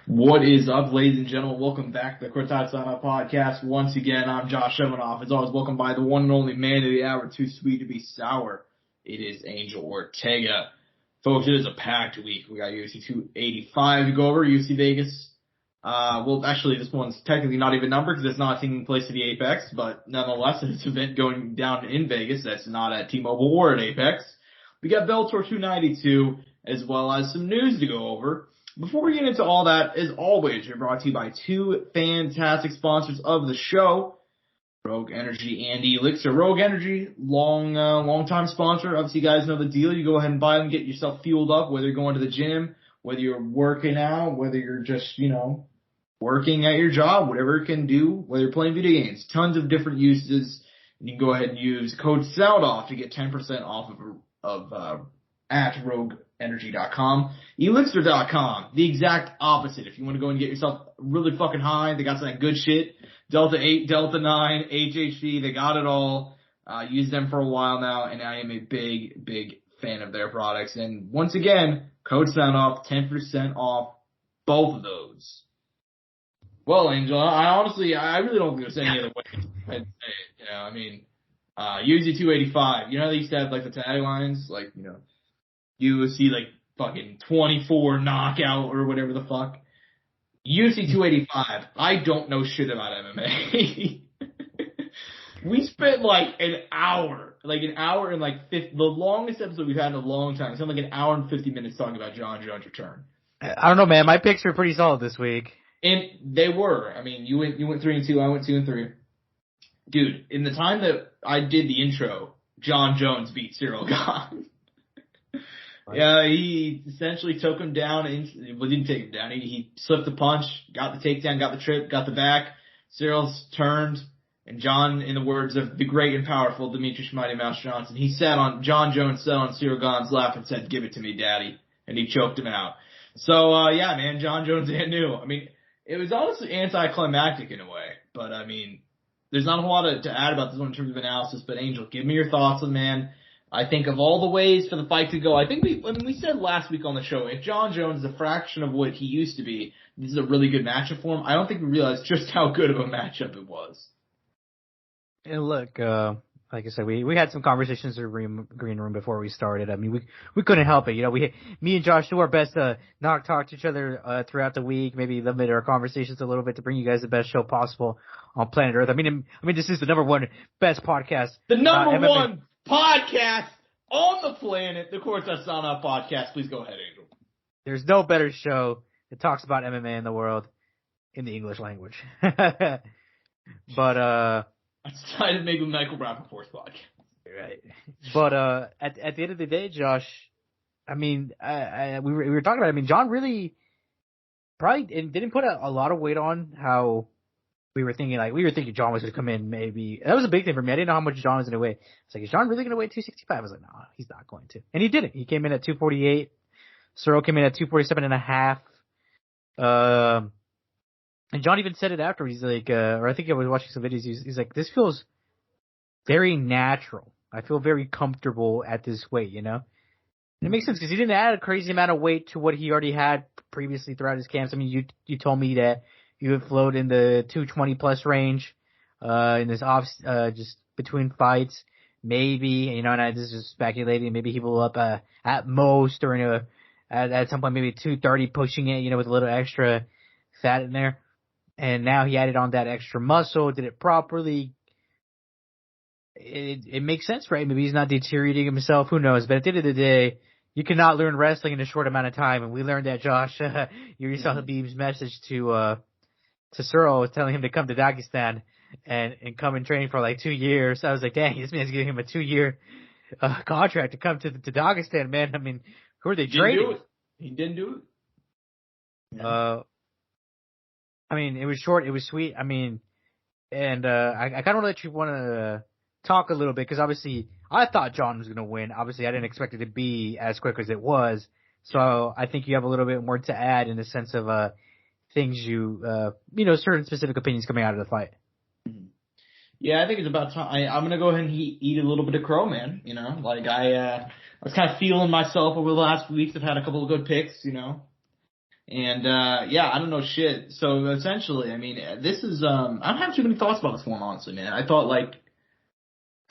What is up, ladies and gentlemen? Welcome back to the Courtside Soundoff podcast. Once again, I'm Josh Evanoff. As always, welcome by the one and only man of the hour, too sweet to be sour. It is Angel Ortega. Folks, it is a packed week. We got UFC 285 to go over, UFC Vegas. Actually, this one's technically not even numbered because it's not taking place at the Apex, but nonetheless, it's an event going down in Vegas that's not at T-Mobile or at Apex. We got Bellator 292, as well as some news to go over. Before we get into all that, as always, we're brought to you by two fantastic sponsors of the show, Rogue Energy and ELYXR. Rogue Energy, long-time sponsor. Obviously, you guys know the deal. You go ahead and buy them, get yourself fueled up, whether you're going to the gym, whether you're working out, whether you're just, working at your job, whatever it can do, whether you're playing video games. Tons of different uses. And you can go ahead and use code Soundoff to get 10% off of at rogueenergy.com. ELYXR.com, the exact opposite. If you want to go and get yourself really fucking high, they got some good shit. Delta 8, Delta 9, HHC, they got it all. Used them for a while now, and I am a big fan of their products. And once again, code Soundoff, 10% off both of those. Well, Angel, I really don't think there's any other way to say it. UFC 285, they used to have, the taglines, UFC, fucking 24 knockout or whatever the fuck. UFC 285, I don't know shit about MMA. We spent, an hour and, 50, the longest episode we've had in a long time. It's been, an hour and 50 minutes talking about Jon Jones' return. I don't know, man. My picks were pretty solid this week. And they were. You went 3-2, I went 2-3. Dude, in the time that I did the intro, Jon Jones beat Ciryl Gane. Yeah, he essentially took him down. Didn't take him down. He slipped the punch, got the takedown, got the trip, got the back. Cyryl's turned, and Jon, in the words of the great and powerful Demetrius Mighty Mouse Johnson, Jon Jones sat on Ciryl Gane's lap and said, "Give it to me, daddy," and he choked him out. So, man, Jon Jones ain't new. It was honestly anticlimactic in a way, but there's not a whole lot to add about this one in terms of analysis. But Angel, give me your thoughts on, man. I think of all the ways for the fight to go, I think we said last week on the show, if Jon Jones is a fraction of what he used to be, this is a really good matchup for him. I don't think we realized just how good of a matchup it was. And look, like I said, we had some conversations in the green room before we started. We couldn't help it. Me and Josh do our best to not talk to each other throughout the week, maybe limit our conversations a little bit to bring you guys the best show possible on planet Earth. This is the number one best podcast. The number one podcast on the planet, the Courtside Soundoff podcast. Please go ahead, Angel. There's no better show that talks about MMA in the world in the English language. But I decided to make a Michael Rappaport's podcast. Right. But at the end of the day, Josh, we were talking about it. Jon really probably didn't put a lot of weight on how we were thinking. We were thinking Jon was going to come in maybe. That was a big thing for me. I didn't know how much Jon was going to weigh. It's is Jon really going to weigh 265? I was like, no, he's not going to. And he didn't. He came in at 248. Ciryl came in at 247.5. And Jon even said it after. He's like, or I think I was watching some videos. He's like, this feels very natural. I feel very comfortable at this weight, And it makes sense because he didn't add a crazy amount of weight to what he already had previously throughout his camps. You told me that you would float in the 220 plus range, in this off, just between fights. Maybe, and I this is speculating, maybe he will up, at most or at some point maybe 230 pushing it, with a little extra fat in there. And now he added on that extra muscle, did it properly. It makes sense, right? Maybe he's not deteriorating himself. Who knows? But at the end of the day, you cannot learn wrestling in a short amount of time. And we learned that, Josh. You saw Habib's message to Ciryl telling him to come to Dagestan and come and train for 2 years. I was like, dang, this man's giving him a 2-year contract to come to Dagestan, man. Who are they trading? He didn't do it. Yeah. It was short. It was sweet. I kind of want to talk a little bit because obviously I thought Jon was going to win. Obviously, I didn't expect it to be as quick as it was. So I think you have a little bit more to add in the sense of things certain specific opinions coming out of the fight. Yeah, I think it's about time. I'm going to go ahead and eat a little bit of crow, man. I was kind of feeling myself over the last few weeks. I've had a couple of good picks, And, yeah, I don't know shit. So essentially, I mean, this is, I don't have too many thoughts about this one, honestly, man. I thought, like,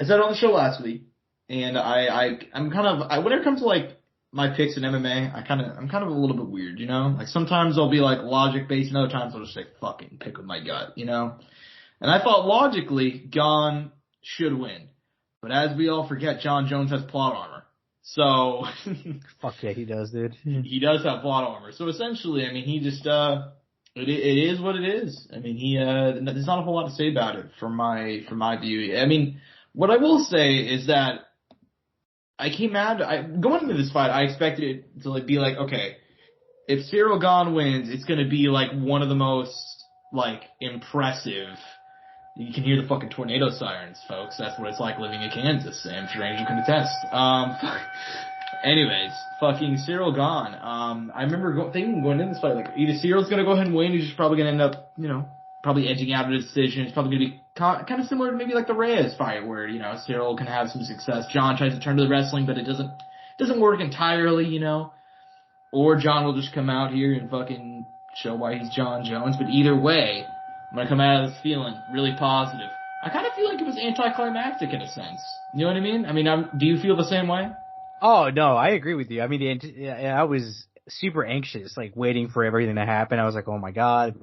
I said on the show last week, and I'm kind of, when it comes to, like, my picks in MMA, I'm kind of a little bit weird, you know? Like, sometimes I'll be, like, logic-based, and other times I'll just, like, fucking pick with my gut, you know? And I thought, logically, Gane should win. But as we all forget, Jon Jones has plot armor. So, Fuck yeah, he does, dude. he does have plot armor. So essentially, I mean, he just, it is what it is. I mean, there's not a whole lot to say about it from my view. I mean, what I will say is that going into this fight, I expected it to like be like, okay, if Ciryl Gane wins, it's gonna be like one of the most like impressive. You can hear the fucking tornado sirens, folks. That's what it's like living in Kansas. I'm sure Angel can attest. Anyways, fucking Ciryl Gane. I remember thinking going into this fight, like, either Cyryl's gonna go ahead and win, he's just probably gonna end up, you know, probably edging out of the decision. It's probably gonna be kind of similar to maybe like the Reyes fight, where, you know, Ciryl can have some success. Jon tries to turn to the wrestling, but it doesn't work entirely, you know. Or Jon will just come out here and fucking show why he's Jon Jones. But either way, I'm gonna come out of this feeling really positive. I kind of feel like it was anticlimactic in a sense. You know what I mean? I mean, do you feel the same way? Oh no, I agree with you. I mean, I was super anxious, like waiting for everything to happen. I was like, oh my god,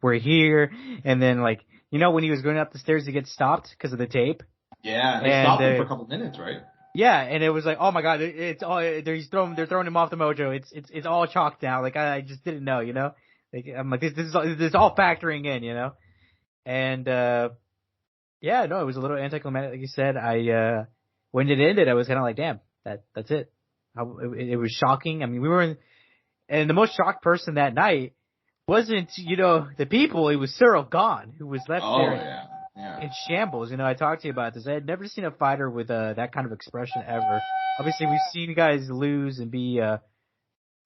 we're here. And then, like, you know, when he was going up the stairs to get stopped because of the tape. Yeah, they stopped him for a couple minutes, right? Yeah, and it was like, oh my god, it's all they're throwing him off the mojo. It's all chalked now. Like, I just didn't know, you know. Like, I'm like, this is all factoring in, you know. And yeah, no, it was a little anticlimactic, like you said. When it ended, I was kind of like, damn, that's it. It was shocking. I mean, we were in, and the most shocked person that night wasn't, you know, the people. It was Ciryl Gane, who was left there in shambles. You know, I talked to you about this. I had never seen a fighter with that kind of expression ever. Obviously, we've seen guys lose and be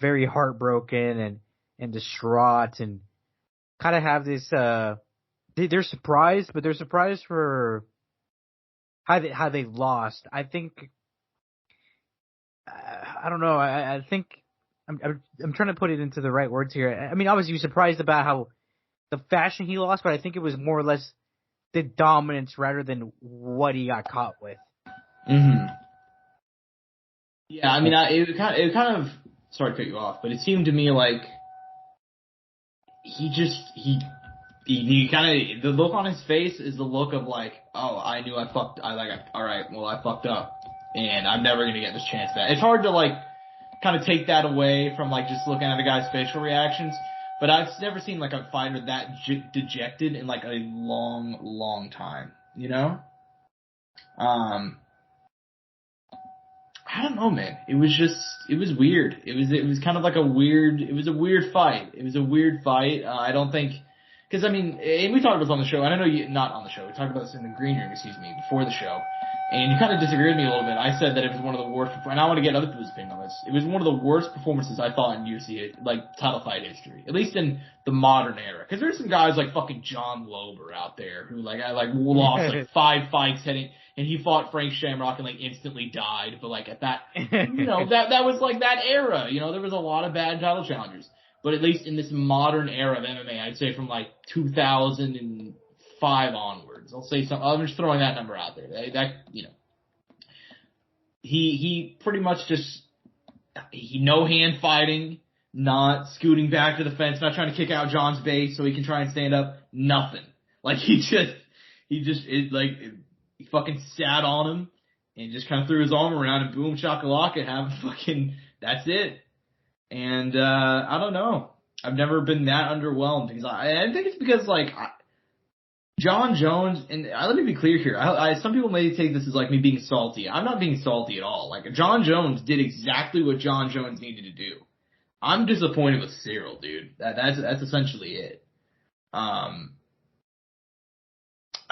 very heartbroken and distraught and kind of have this. They're surprised, but they're surprised for how they lost. I think. I don't know. I think I'm trying to put it into the right words here. I mean, obviously, you're surprised about how the fashion he lost, but I think it was more or less the dominance rather than what he got caught with. Mm-hmm. Yeah, I mean, it kind of sorry to cut you off, but it seemed to me like he kind of, the look on his face is the look of like, oh, I knew I fucked. All right, well, I fucked up, and I'm never gonna get this chance back. It's hard to like kind of take that away from like just looking at a guy's facial reactions. But I've never seen like a fighter that dejected in like a long, long time. You know? I don't know, man. It was weird. It was kind of like a weird fight. It was a weird fight. I don't think, cause I mean, and we talked about this on the show, and I know not on the show, we talked about this in the green room, before the show. And you kind of disagreed with me a little bit. I said that it was one of the worst, and I want to get other people's opinion on this. It was one of the worst performances I thought in UFC, like, title fight history. At least in the modern era. Cause there's some guys like fucking John Lober out there who lost like 5 fights and he fought Frank Shamrock and like instantly died. But like at that, you know, that was like that era. You know, there was a lot of bad title challengers. But at least in this modern era of MMA, I'd say from like 2005 onwards. I'm just throwing that number out there. That you know, he pretty much just no hand fighting, not scooting back to the fence, not trying to kick out John's base so he can try and stand up. Nothing. Like he fucking sat on him and just kind of threw his arm around and boom shakalaka, that's it. And I don't know. I've never been that underwhelmed because I think it's because like. Jon Jones, and let me be clear here. Some people may take this as like me being salty. I'm not being salty at all. Like Jon Jones did exactly what Jon Jones needed to do. I'm disappointed with Ciryl, dude. That's essentially it. I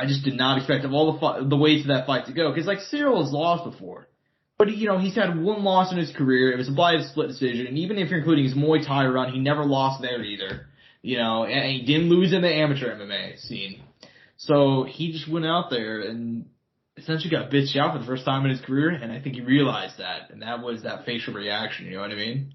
just did not expect of all the ways of that fight to go because like Ciryl has lost before, but you know he's had one loss in his career. It was a split decision, and even if you're including his Muay Thai run, he never lost there either. You know, and he didn't lose in the amateur MMA scene. So he just went out there and essentially got bitched out for the first time in his career, and I think he realized that, and that was that facial reaction, you know what I mean?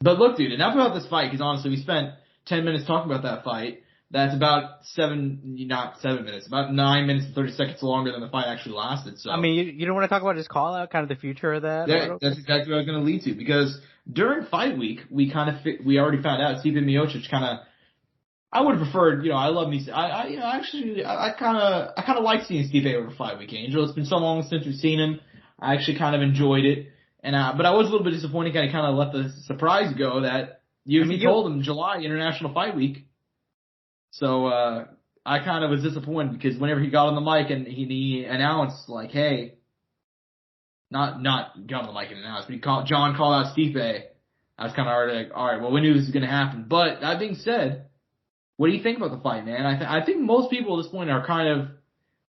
But look, dude, enough about this fight, because honestly, we spent 10 minutes talking about that fight. That's about not 7 minutes, about 9 minutes and 30 seconds longer than the fight actually lasted. So I mean, you don't want to talk about his call out, kind of the future of that? that's exactly what I was going to lead to, because during fight week, we already found out Stipe Miocic I would have preferred, I love me. I kind of like seeing Stipe over fight week, Angel. It's been so long since we've seen him. I actually kind of enjoyed it, but I was a little bit disappointed. I kind of let the surprise go that UFC told him July International Fight Week. So I kind of was disappointed, because whenever he got on the mic and he announced like, hey, not got on the mic and announced, but Jon called out Stipe. I was kind of already like, all right, well, we knew this was going to happen. But that being said, what do you think about the fight, man? I think most people at this point are kind of,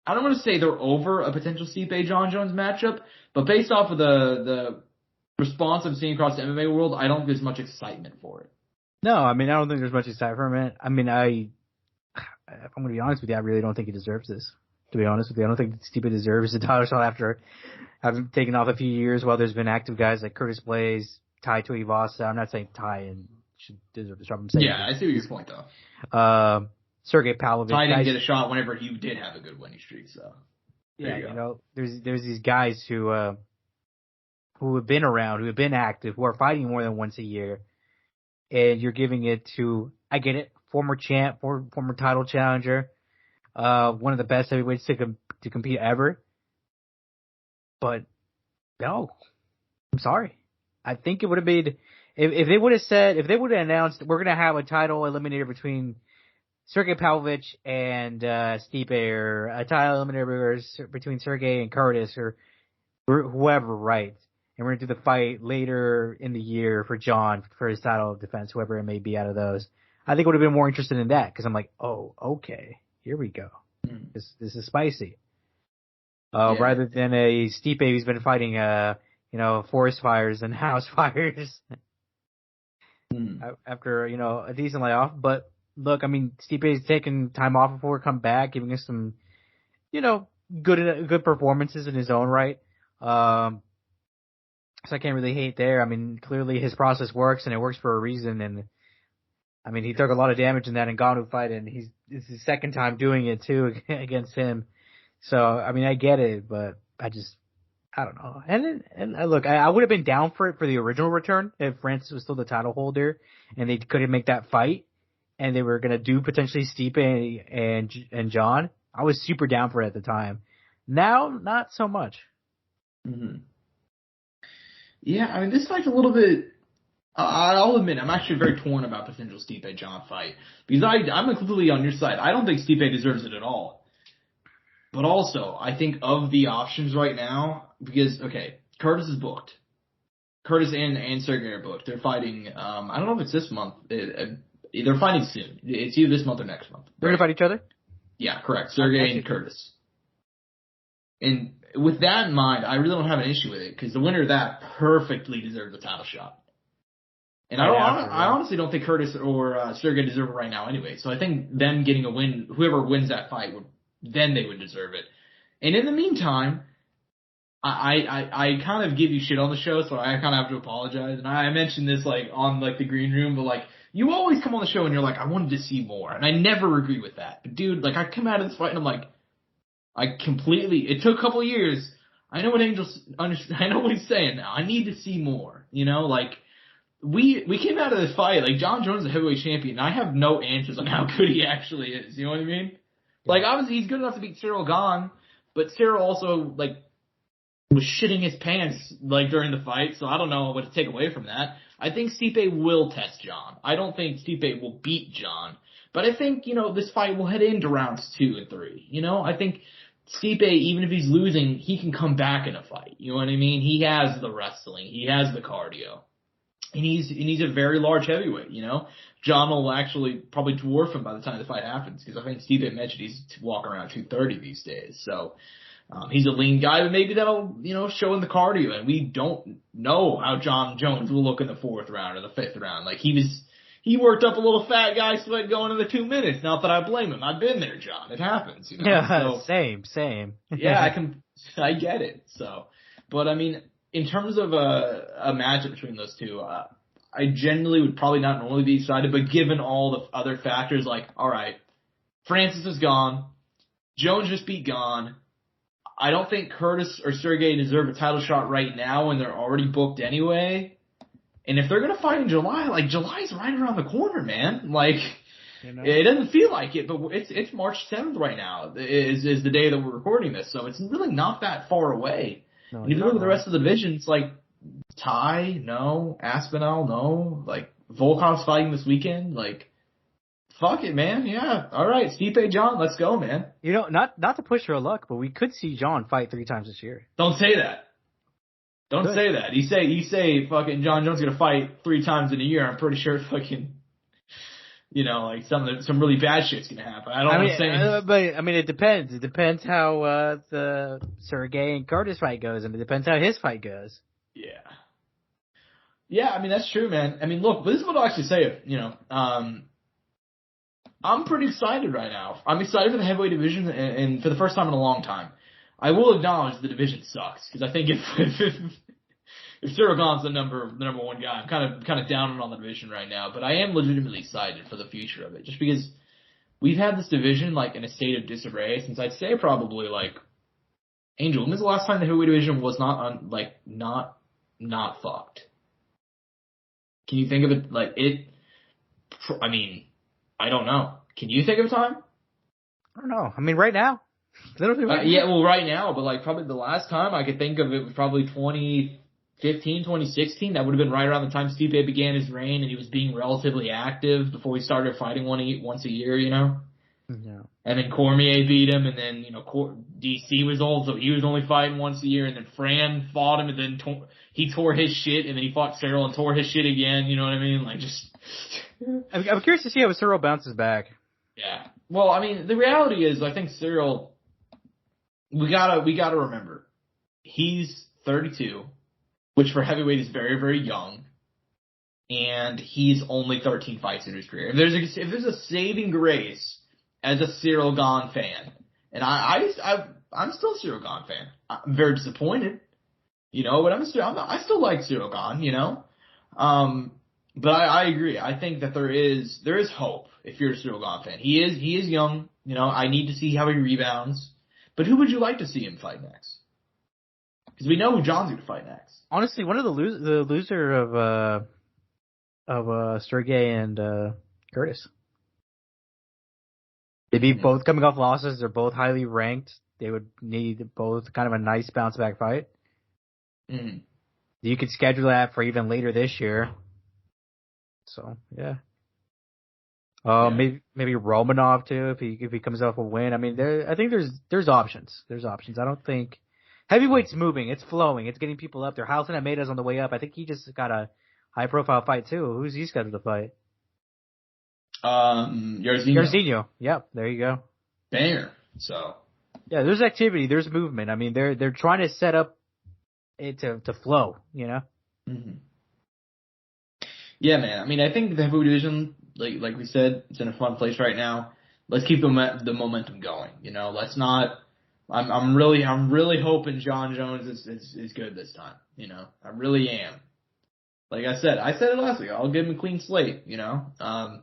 I don't want to say they're over a potential Stipe-Jon Jones matchup, but based off of the response I'm seeing across the MMA world, I don't think there's much excitement for it. No, I mean, I don't think there's much excitement for him. I mean, if I'm going to be honest with you, I really don't think he deserves this. To be honest with you, I don't think Stipe deserves the title shot after having taken off a few years while there's been active guys like Curtis Blaze, Tai Tuivasa. I'm not saying Tai and should deserve the shot. I'm saying I see your point, though. Sergey Pavlovich. Tai didn't get a shot whenever he did have a good winning streak, so. There's these guys who have been around, who have been active, who are fighting more than once a year, and you're giving it to, I get it, former champ, former title challenger, one of the best heavyweights to compete ever. But no, I'm sorry. I think it would have been, if they would have announced we're going to have a title eliminator between Sergey Pavlovich and Stipe, or a title eliminator between Sergey and Curtis, or whoever, right? And we're going to do the fight later in the year for Jon for his title defense, whoever it may be out of those. I think I would have been more interested in that, because I'm like, oh, okay, here we go. This is spicy. Rather than a Stipe who's been fighting, forest fires and house fires after, a decent layoff. But look, I mean, Stipe's taken time off before come back, giving us some, good performances in his own right. So I can't really hate there. I mean, clearly his process works, and it works for a reason. And I mean, he took a lot of damage in that Ngannou fight, and it's his second time doing it too against him. So I mean, I get it, but I don't know. And look, I would have been down for it for the original return if Francis was still the title holder and they couldn't make that fight, and they were gonna do potentially Stipe and Jon. I was super down for it at the time. Now, not so much. Mm-hmm. Yeah, I mean, this fight's a little bit. I'll admit, I'm actually very torn about potential Stipe-Jon fight, because I'm completely on your side. I don't think Stipe deserves it at all. But also, I think of the options right now, because, okay, Curtis is booked. Curtis and Sergey are booked. They're fighting, I don't know if it's this month. They're fighting soon. It's either this month or next month. They're going to fight each other? Yeah, correct. Sergey and Curtis. And with that in mind, I really don't have an issue with it, because the winner of that perfectly deserves a title shot. And I honestly don't think Curtis or Sergey deserve it right now anyway. So I think them getting a win, whoever wins that fight, then they would deserve it. And in the meantime, I kind of give you shit on the show, so I kind of have to apologize. And I mentioned this on the green room, but you always come on the show and you're like, I wanted to see more, and I never agree with that. But dude, I come out of this fight and I'm like, it took a couple of years. I know what I know what he's saying now. I need to see more. We came out of this fight, Jon Jones is a heavyweight champion, and I have no answers on how good he actually is. You know what I mean? Obviously he's good enough to beat Ciryl Gane, but Ciryl also, was shitting his pants, during the fight, so I don't know what to take away from that. I think Stipe will test Jon. I don't think Stipe will beat Jon, but I think, this fight will head into rounds 2 and 3. I think Stipe, even if he's losing, he can come back in a fight. You know what I mean? He has the wrestling. He has the cardio. And he's a very large heavyweight, Jon will actually probably dwarf him by the time the fight happens, because I think Stipe mentioned he's walking around 230 these days. So, he's a lean guy, but maybe that'll, show in the cardio. And we don't know how Jon Jones will look in the 4th round or the 5th round. He worked up a little fat guy sweat going into 2 minutes. Not that I blame him. I've been there, Jon. It happens, Yeah, so, same. Yeah, I get it. So, but I mean, in terms of a matchup between those two, I genuinely would probably not normally be excited, but given all the other factors, like, all right, Francis is gone, Jones just beat Gane. I don't think Curtis or Ciryl Gane deserve a title shot right now when they're already booked anyway. And if they're gonna fight in July, like, July's right around the corner, man. Like, it doesn't feel like it, but it's March 7th right now is the day that we're recording this, so it's really not that far away. No, and if you look at the rest of the division, it's like Ty, no, Aspinall, no, like Volkov's fighting this weekend, like fuck it, man, yeah, all right, Stipe, Jon, let's go, man. You know, not to push your luck, but we could see Jon fight 3 times this year. Don't say that. Don't say that. You say fucking Jon Jones is gonna fight 3 times in a year. I'm pretty sure fucking, you know, like some really bad shit's gonna happen. I don't want to say. But I mean, it depends. It depends how the Ciryl Gane and Curtis fight goes, and it depends how his fight goes. Yeah. Yeah, I mean that's true, man. I mean, look, this is what I'll actually say. You know, I'm pretty excited right now. I'm excited for the heavyweight division, and for the first time in a long time. I will acknowledge the division sucks because I think if Ciryl Gane's the number 1 guy, I'm kind of down on the division right now. But I am legitimately excited for the future of it, just because we've had this division like in a state of disarray since I'd say probably like Angel. When was the last time the heavyweight division was not fucked? Can you think of it like it? I mean, I don't know. Can you think of a time? I don't know. I mean, right now. Literally right now. Yeah, well, right now, but like probably the last time I could think of it was probably 2015, 2016. That would have been right around the time Stipe began his reign and he was being relatively active before he started fighting once a year, you know? Yeah. And then Cormier beat him, and then, you know, DC was old, so he was only fighting once a year, and then Fran fought him, and then he tore his shit, and then he fought Ciryl and tore his shit again, you know what I mean? Like, just... I'm curious to see how Ciryl bounces back. Yeah. Well, I mean, the reality is, I think Ciryl... We gotta remember, he's 32, which for heavyweight is very, very young, and he's only 13 fights in his career. If there's a saving grace as a Ciryl Gane fan, and I'm still a Ciryl Gane fan. I'm very disappointed, you know, but I still like Ciryl Gane, you know. But I agree. I think that there is hope if you're a Ciryl Gane fan. He is young, you know. I need to see how he rebounds. But who would you like to see him fight next? Because we know who Jon's going to fight next. Honestly, one of the loser of Ciryl Gane and Curtis. They'd be both coming off losses. They're both highly ranked. They would need both kind of a nice bounce back fight. Mm-hmm. You could schedule that for even later this year. So yeah. Maybe Romanov too if he comes off a win. I mean, I think there's options. There's options. I don't think heavyweight's moving. It's flowing. It's getting people up there. Halton Almeida's on the way up. I think he just got a high profile fight too. Who's he scheduled to fight? Jairzinho. Yep, there you go. Banger. So yeah, there's activity. There's movement. I mean, they're trying to set up it to flow. You know. Mm-hmm. Yeah, man. I mean, I think the heavyweight division, like we said, it's in a fun place right now. Let's keep the momentum going. You know, let's not. I'm really hoping Jon Jones is good this time. You know, I really am. Like I said it last week. I'll give him a clean slate. You know, I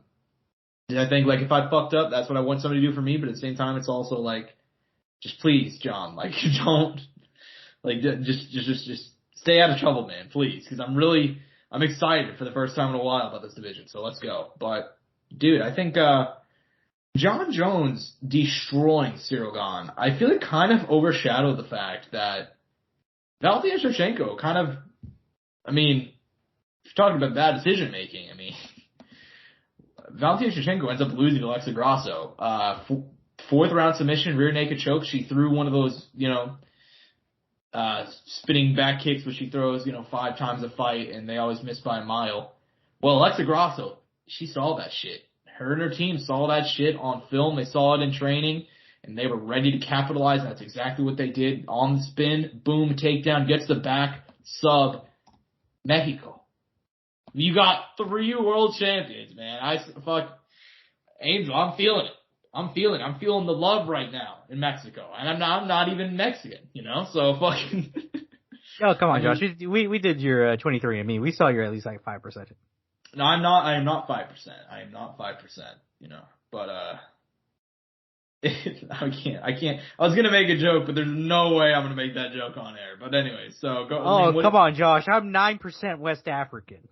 think like if I fucked up, that's what I want somebody to do for me. But at the same time, it's also like, just please, Jon, like don't, like just stay out of trouble, man, please, because I'm excited for the first time in a while about this division, so let's go. But, dude, I think Jon Jones destroying Ciryl Gane, I feel it kind of overshadowed the fact that Valentina Shevchenko kind of, I mean, if you're talking about bad decision-making, I mean, Valentina Shevchenko ends up losing to ELYXR Grasso. Fourth round submission, rear naked choke. She threw one of those, you know, spinning back kicks, which she throws, you know, 5 times a fight, and they always miss by a mile. Well, ELYXR Grasso, she saw that shit. Her and her team saw that shit on film. They saw it in training, and they were ready to capitalize. And that's exactly what they did on the spin. Boom, takedown, gets the back, sub, Mexico. You got 3 world champions, man. Angel, I'm feeling it. I'm feeling the love right now in Mexico, and I'm not even Mexican, you know. So fucking. Oh come on, Josh. We did your 23andMe. We saw you're at least like 5%. No, I'm not. I am not 5%. I am not 5%. But I can't. I was gonna make a joke, but there's no way I'm gonna make that joke on air. But anyway, so go. Oh, come on, Josh. I'm 9% West African.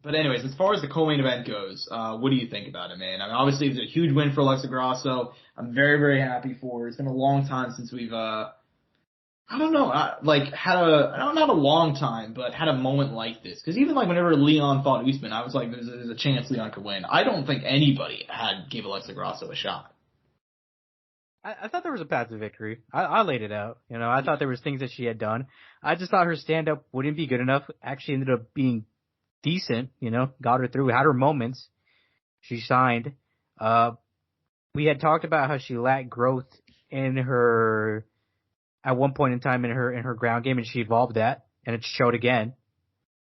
But anyways, as far as the co-main event goes, what do you think about it, man? I mean, obviously it's a huge win for ELYXR Grasso. I'm very, very happy for her. It's been a long time since we've, I don't know, not a long time, but had a moment like this. Because even whenever Leon fought Usman, I was like, there's a chance Leon could win. I don't think anybody gave ELYXR Grasso a shot. I thought there was a path to victory. I laid it out. I thought there was things that she had done. I just thought her stand-up wouldn't be good enough. Actually ended up being decent, got her through, had her moments. She signed. We had talked about how she lacked growth in her, at one point in time in her ground game, and she evolved that, and it showed again.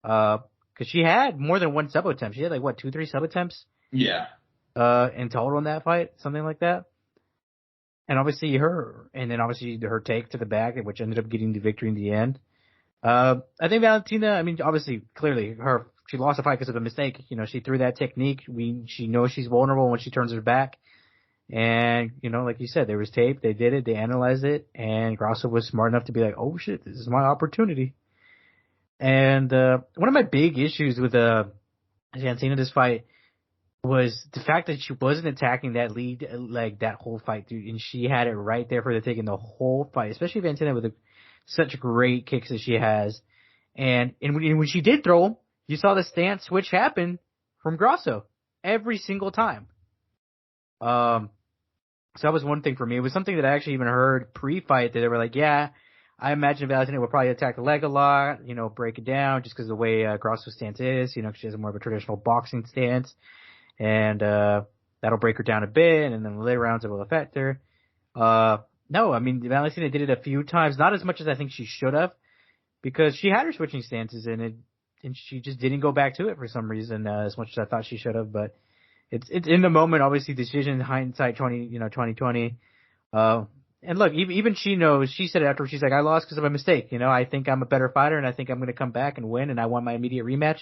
Cause she had more than one sub attempt. She had 2-3 sub attempts? Yeah. In total in that fight, something like that. And obviously her take to the back, which ended up getting the victory in the end. I think Valentina, obviously, clearly, she lost the fight because of a mistake. She threw that technique. She knows she's vulnerable when she turns her back. And, like you said, there was tape. They did it. They analyzed it. And Grasso was smart enough to be like, oh shit, this is my opportunity. And, one of my big issues with, Valentina this fight was the fact that she wasn't attacking that lead, that whole fight, dude. And she had it right there for the taking the whole fight, especially Valentina with such great kicks that she has. And when she did throw them, you saw the stance switch happen from Grasso every single time. So that was one thing for me. It was something that I actually even heard pre-fight that they were like, yeah, I imagine Valentina would probably attack the leg a lot, break it down just because of the way Grasso's stance is, she has more of a traditional boxing stance. And that'll break her down a bit, and then the later rounds it will affect her. No, Valentina did it a few times, not as much as I think she should have, because she had her switching stances and she just didn't go back to it for some reason, as much as I thought she should have. But it's in the moment, obviously, decision, hindsight, 2020. And look, even she knows. She said it after. She's like, I lost because of a mistake. I think I'm a better fighter, and I think I'm going to come back and win, and I want my immediate rematch.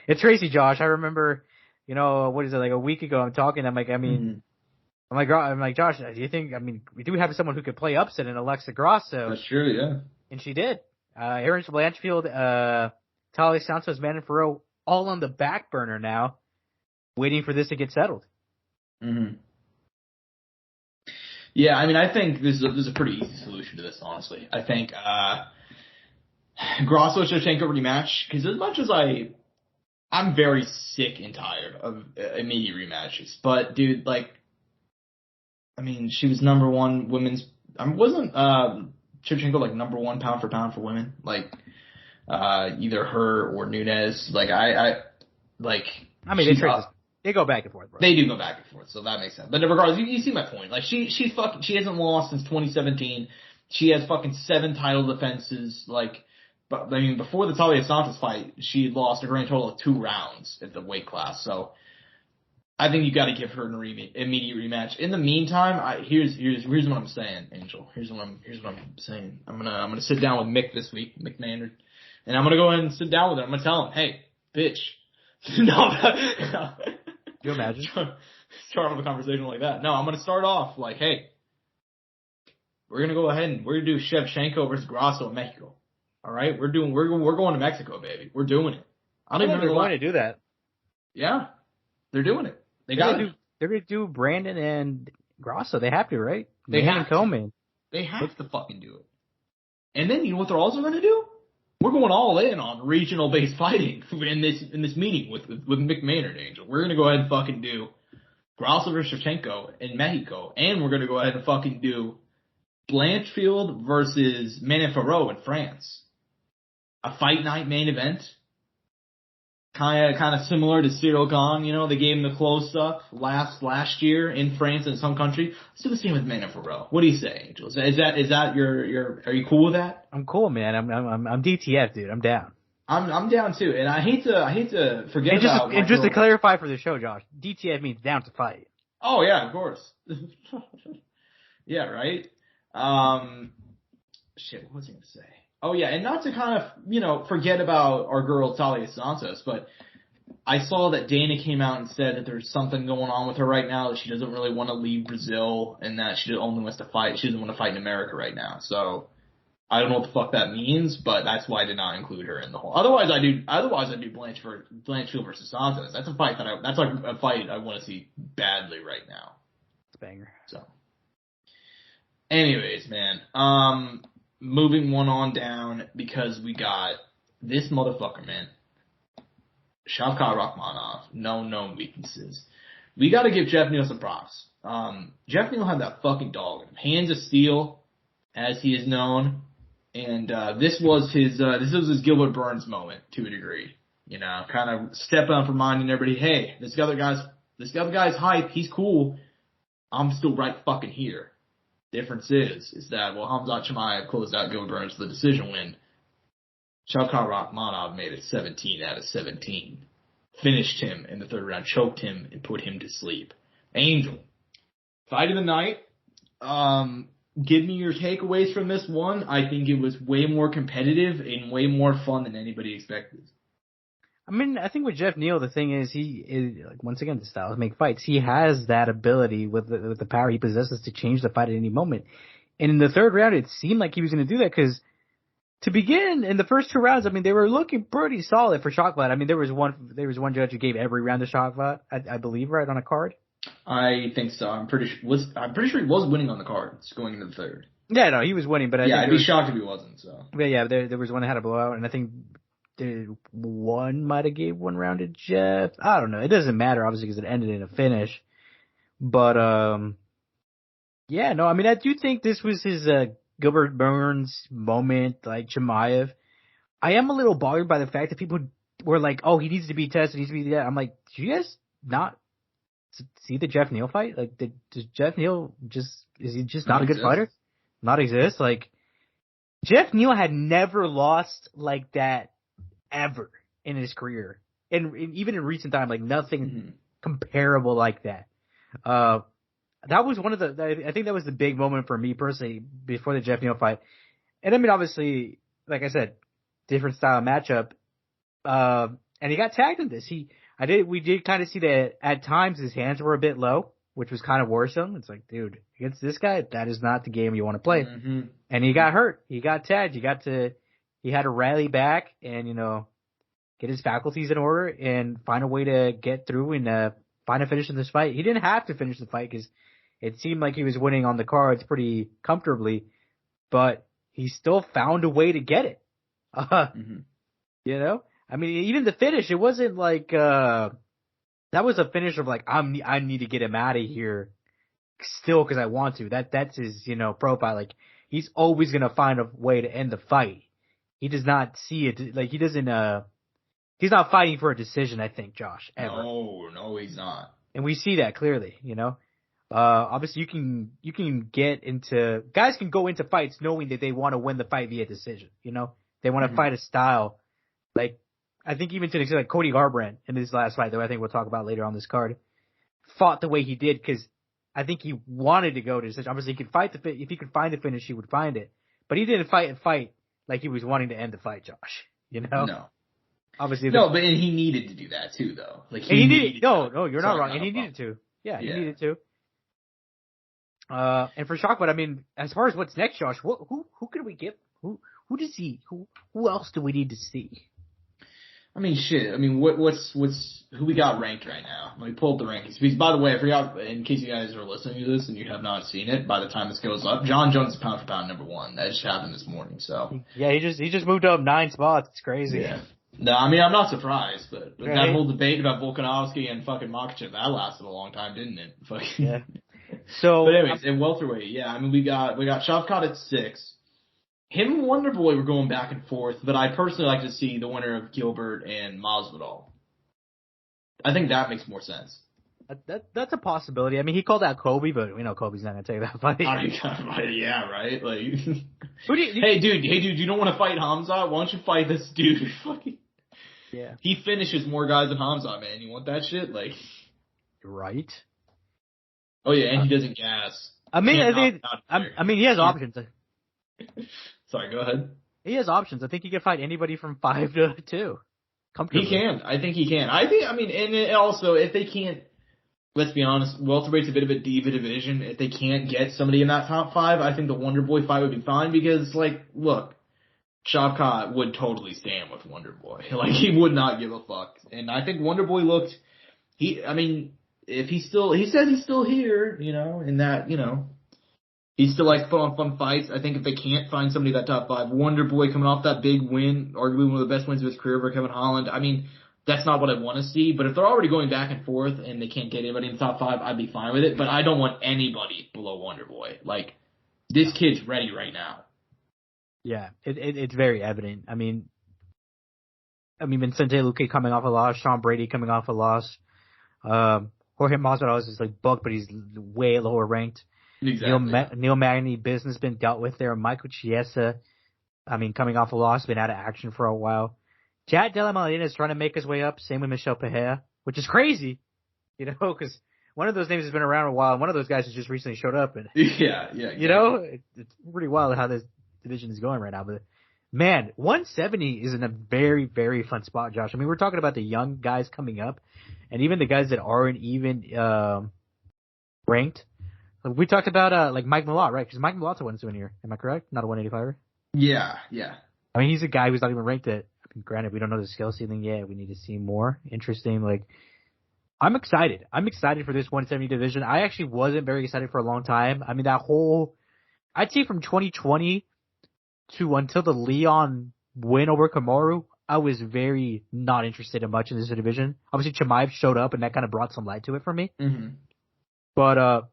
It's crazy, Josh. I remember. What is it, a week ago, I'm talking, I'm like, I'm like, Josh, do you think, we do have someone who could play upset in ELYXR Grasso. That's true, yeah. And she did. Aaron Blanchfield, Talia Santos, Manon Ferro, all on the back burner now, waiting for this to get settled. Mm-hmm. Yeah, I think this is a pretty easy solution to this, honestly. I think, Grasso-Shevchenko rematch, because as much as I'm very sick and tired of immediate rematches. But, dude, she was number one women's... wasn't Shevchenko, number one pound for pound for women? Either her or Nunes. They go back and forth, bro. They do go back and forth, so that makes sense. But regardless, you see my point. She hasn't lost since 2017. She has fucking 7 title defenses, But, before the Talia Santos fight, she lost a grand total of 2 rounds at the weight class. So, I think you got to give her an immediate rematch. In the meantime, here's what I'm saying, Angel. Here's what I'm saying. I'm gonna sit down with Mick this week, Mick Maynard, and I'm gonna go ahead and sit down with her. I'm gonna tell him, hey, bitch. No. You imagine? Start off a conversation like that. No, I'm gonna start off hey, we're gonna go ahead and we're gonna do Shevchenko versus Grasso in Mexico. All right, we're going to Mexico, baby. We're doing it. I don't even know they're going to do that. Yeah, they're doing it. They're gonna do Brandon and Grasso. They have to, right? They have to. Coleman. They have to fucking do it. And then you know what they're also going to do? We're going all in on regional based fighting in this meeting with Mick Maynard, Angel. We're going to go ahead and fucking do Grasso versus Shevchenko in Mexico, and we're going to go ahead and fucking do Blanchfield versus Manon Ferro in France. A fight night main event. Kind of similar to Ciryl Gane, they gave him the close up last year in France in some country. Let's do the same with Manon Ferro. What do you say, Angel? Is that your are you cool with that? I'm cool, man. I'm DTF, dude. I'm down. I'm down too. And I hate to forget about and just to clarify for the show, Josh, DTF means down to fight. Oh yeah, of course. Yeah, right. shit, what was I going to say? Oh, yeah, and not to kind of, forget about our girl Talia Santos, but I saw that Dana came out and said that there's something going on with her right now, that she doesn't really want to leave Brazil, and that she only wants to fight. She doesn't want to fight in America right now. So I don't know what the fuck that means, but that's why I did not include her in the whole. Otherwise, I do Blanchfield versus Santos. That's a fight that's like a fight I want to see badly right now. It's a banger. So, anyways, man, moving one on down because we got this motherfucker, man. Shavkat Rakhmonov, no known weaknesses. We gotta give Jeff Neal some props. Jeff Neal had that fucking dog in him. Hands of steel, as he is known. And, this was his Gilbert Burns moment to a degree. Kind of step up, reminding everybody, hey, this other guy's hype, he's cool. I'm still right fucking here. Difference is that, Khamzat Chimaev closed out Gilbert Burns for the decision win. Shavkat Rakhmonov made it 17 out of 17. Finished him in the third round, choked him, and put him to sleep. Angel. Fight of the night. Give me your takeaways from this one. I think it was way more competitive and way more fun than anybody expected. I mean, I think with Jeff Neal, the thing is he is, like, once again, the style to make fights. He has that ability with the power he possesses to change the fight at any moment. And in the third round, it seemed like he was going to do that because to begin, in the first two rounds, I mean, they were looking pretty solid for Shavkat. I mean, there was one judge who gave every round to Shavkat, I believe, right, on a card. I think so. I'm pretty sure he was winning on the cards going into the third. Yeah, no, he was winning, but I'd be shocked if he wasn't. So. But yeah, there was one that had a blowout, and I think one might have gave one round to Jeff. I don't know. It doesn't matter, obviously, because it ended in a finish. But yeah, no, I mean, I do think this was his Gilbert Burns moment, like Chimaev. I am a little bothered by the fact that people were like, "Oh, he needs to be tested. He needs to be that." I'm like, "Do you guys not see the Jeff Neal fight? Like, does Jeff Neal is he just not a good fighter? Not exist? Like, Jeff Neal had never lost like that ever in his career, and even in recent time, like nothing comparable like that. That was one of I think that was the big moment for me personally before the Jeff Neal fight. And I mean, obviously, like I said, different style matchup. And he got tagged in this. We did kind of see that at times his hands were a bit low, which was kind of worrisome. It's like, dude, against this guy, that is not the game you want to play. Mm-hmm. And he got hurt. He got tagged. He had to rally back and, get his faculties in order and find a way to get through and, find a finish in this fight. He didn't have to finish the fight because it seemed like he was winning on the cards pretty comfortably, but he still found a way to get it. I mean, even the finish, it wasn't like, that was a finish of like, I need to get him out of here still because I want to. That's his, profile. Like, he's always going to find a way to end the fight. He does not see it, like, he's not fighting for a decision, I think, Josh, ever. No, he's not. And we see that clearly, Obviously you can guys can go into fights knowing that they want to win the fight via decision, They want to fight a style. Like, I think even to the extent like Cody Garbrandt in his last fight, though I think we'll talk about later on this card, fought the way he did because I think he wanted to go to decision. Obviously, if he could find the finish, he would find it. But he didn't fight like he was wanting to end the fight, Josh. No. Obviously, but he needed to do that too, though. Like he needed. No, you're not wrong. And he needed to. Yeah, he needed to. And for Shavkat, I mean, as far as what's next, Josh, who can we get? Who else do we need to see? I mean, shit. I mean, who we got ranked right now? Let me pull up the rankings. Because, by the way, I forgot, in case you guys are listening to this and you have not seen it, by the time this goes up, Jon Jones is pound for pound number 1. That just happened this morning, so. Yeah, he just moved up 9 spots. It's crazy. Yeah. No, I mean, I'm not surprised, but that whole debate about Volkanovski and fucking Makhachev, that lasted a long time, didn't it? Yeah. So. But anyways, in welterweight, yeah, I mean, we got Shavkat at 6. Him and Wonderboy were going back and forth, but I personally like to see the winner of Gilbert and Masvidal. I think that makes more sense. That's a possibility. I mean, he called out Kobe, but we know Kobe's not going to take that fight. Yeah, right? Like, hey, dude, you don't want to fight Khamzat? Why don't you fight this dude? Fucking. Yeah. He finishes more guys than Khamzat, man. You want that shit? Like. Right. Oh, yeah, and he doesn't gas. I mean, he has options. Sorry, go ahead. He has options. I think he can fight anybody from 5 to 2. Comfortably. He can. I think he can. And also, if they can't, let's be honest, welterweight's a bit of a diva division. If they can't get somebody in that top 5, I think the Wonder Boy fight would be fine because, like, look, Shavkat would totally stand with Wonder Boy. Like, he would not give a fuck. And I think Wonder Boy if he says he's still here, in that, he still likes to put on fun fights. I think if they can't find somebody in that top 5, Wonder Boy coming off that big win, arguably one of the best wins of his career over Kevin Holland, that's not what I want to see. But if they're already going back and forth and they can't get anybody in the top 5, I'd be fine with it. But I don't want anybody below Wonder Boy. Like, this kid's ready right now. Yeah, it's very evident. Vincente Luque coming off a loss, Sean Brady coming off a loss. Jorge Masvidal is like booked, but he's way lower ranked. Exactly. Neil Magny business been dealt with there. Michael Chiesa, coming off a loss, been out of action for a while. Chad Della Molina is trying to make his way up. Same with Michel Pereira, which is crazy, because one of those names has been around a while, and one of those guys has just recently showed up. And yeah. It's pretty wild how this division is going right now. But man, 170 is in a very, very fun spot, Josh. We're talking about the young guys coming up, and even the guys that aren't even ranked. We talked about like Mike Malott, right? Because Mike Malott's a 170 here. Am I correct? Not a 185er? Yeah. He's a guy who's not even ranked at. Granted, we don't know the skill ceiling yet. We need to see more. Interesting. Like, I'm excited. I'm excited for this 170 division. I actually wasn't very excited for a long time. I'd say from 2020 to until the Leon win over Kamaru, I was very not interested in much in this division. Obviously, Chimaev showed up, and that kind of brought some light to it for me. Mm-hmm. But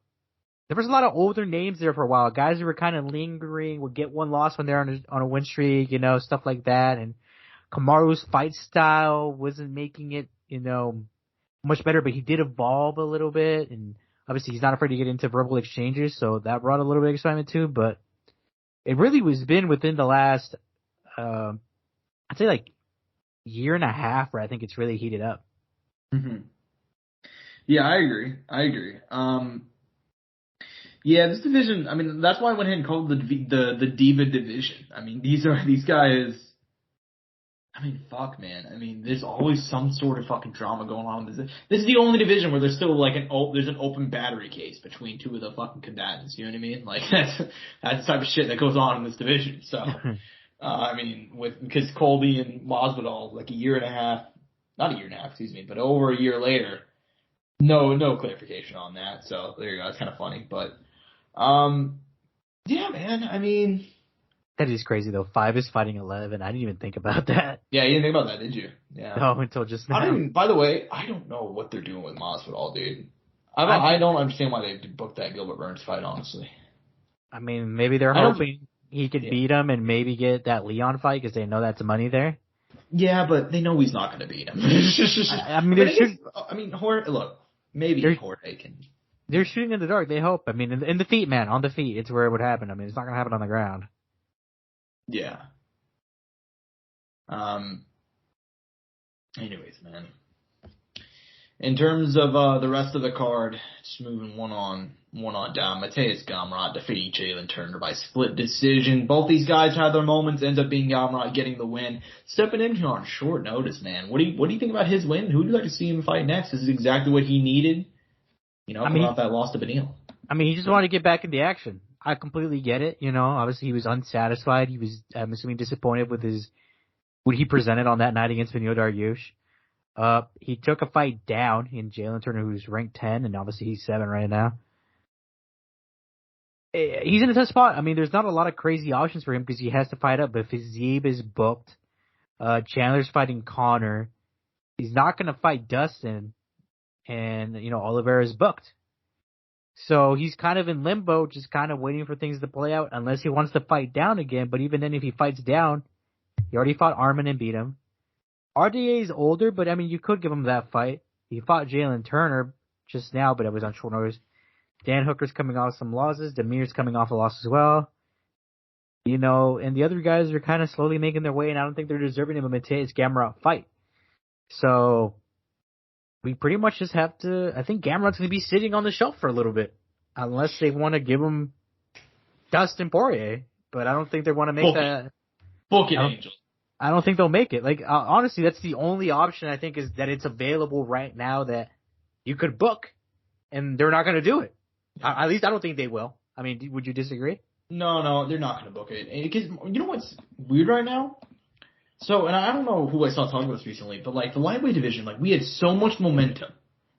there was a lot of older names there for a while. Guys who were kind of lingering, would get one loss when they're on a win streak, stuff like that. And Kamaru's fight style wasn't making it, much better, but he did evolve a little bit. And obviously, he's not afraid to get into verbal exchanges, so that brought a little bit of excitement too. But it really been within the last, I'd say like year and a half where I think it's really heated up. Mm-hmm. Yeah, I agree. Yeah, this division, that's why I went ahead and called it the Diva division. These guys, fuck, man. There's always some sort of fucking drama going on. This is the only division where there's still like there's an open battery case between two of the fucking combatants, you know what I mean? Like, that's the type of shit that goes on in this division. So, because Colby and Masvidal, like not a year and a half, excuse me, but over a year later, no clarification on that. So there you go. It's kind of funny, but, yeah, man, that is crazy though. 5 is fighting 11. I didn't even think about that. Yeah, you didn't think about that, did you? Yeah. No, until just now. By the way, I don't know what they're doing with Masvidal, dude. I don't understand why they booked that Gilbert Burns fight, honestly. Maybe they're hoping he could beat him and maybe get that Leon fight because they know that's money there. Yeah, but they know he's not going to beat him. Look, maybe Jorge can. They're shooting in the dark. They hope. In the feet, man. On the feet, it's where it would happen. It's not going to happen on the ground. Yeah. Anyways, man. In terms of the rest of the card, just moving one on down. Mateus Gamrot defeating Jalen Turner by split decision. Both these guys had their moments. Ends up being Gamrot getting the win. Stepping in here on short notice, man. What do you think about his win? Who would you like to see him fight next? Is it exactly what he needed? Coming off that loss to Beneil. He just wanted to get back in the action. I completely get it. Obviously he was unsatisfied. He was, I'm assuming, disappointed with what he presented on that night against Beneil Dariush. He took a fight down in Jalen Turner, who's ranked 10, and obviously he's 7 right now. He's in a tough spot. There's not a lot of crazy options for him because he has to fight up. But Fiziev is booked. Chandler's fighting Connor. He's not going to fight Dustin. And, Oliveira is booked. So he's kind of in limbo, just kind of waiting for things to play out unless he wants to fight down again. But even then, if he fights down, he already fought Arman and beat him. RDA is older, but you could give him that fight. He fought Jalen Turner just now, but it was on short notice. Dan Hooker's coming off some losses. Demir's coming off a loss as well. And the other guys are kind of slowly making their way, and I don't think they're deserving of a Mateus Gamrot fight. So we pretty much just have to. I think Gamrot's going to be sitting on the shelf for a little bit, unless they want to give him Dustin Poirier. but I don't think they want to make that. Book it, Angel. I don't think they'll make it. Like, honestly, that's the only option I think is that it's available right now that you could book, and they're not going to do it. At least I don't think they will. I mean, would you disagree? No, they're not going to book it. Because you know what's weird right now? So, and I don't know who I saw talking about this recently, but like the lightweight division, like we had so much momentum.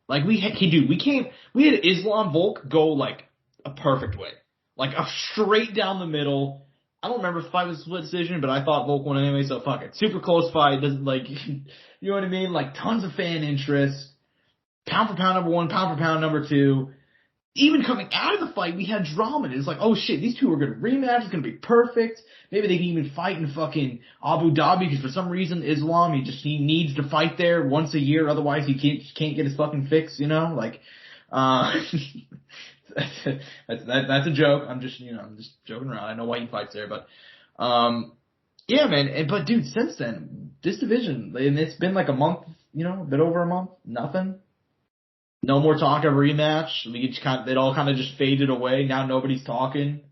Like we had Islam Volk go like a perfect way. Like a straight down the middle. I don't remember if the fight was a split decision, but I thought Volk won anyway, so fuck it. Super close fight, doesn't like, you know what I mean? Like tons of fan interest. Pound for pound number 1, pound for pound number 2. Even coming out of the fight, we had drama. It's like, oh shit, these two are going to rematch. It's going to be perfect. Maybe they can even fight in fucking Abu Dhabi because for some reason Islam, he needs to fight there once a year. Otherwise he can't get his fucking fix, you know? Like, that's a joke. I'm just joking around. I know why he fights there, but, yeah, man. But dude, since then, this division, and it's been like a month, a bit over a month, nothing. No more talk of rematch. It all kind of just faded away. Now nobody's talking.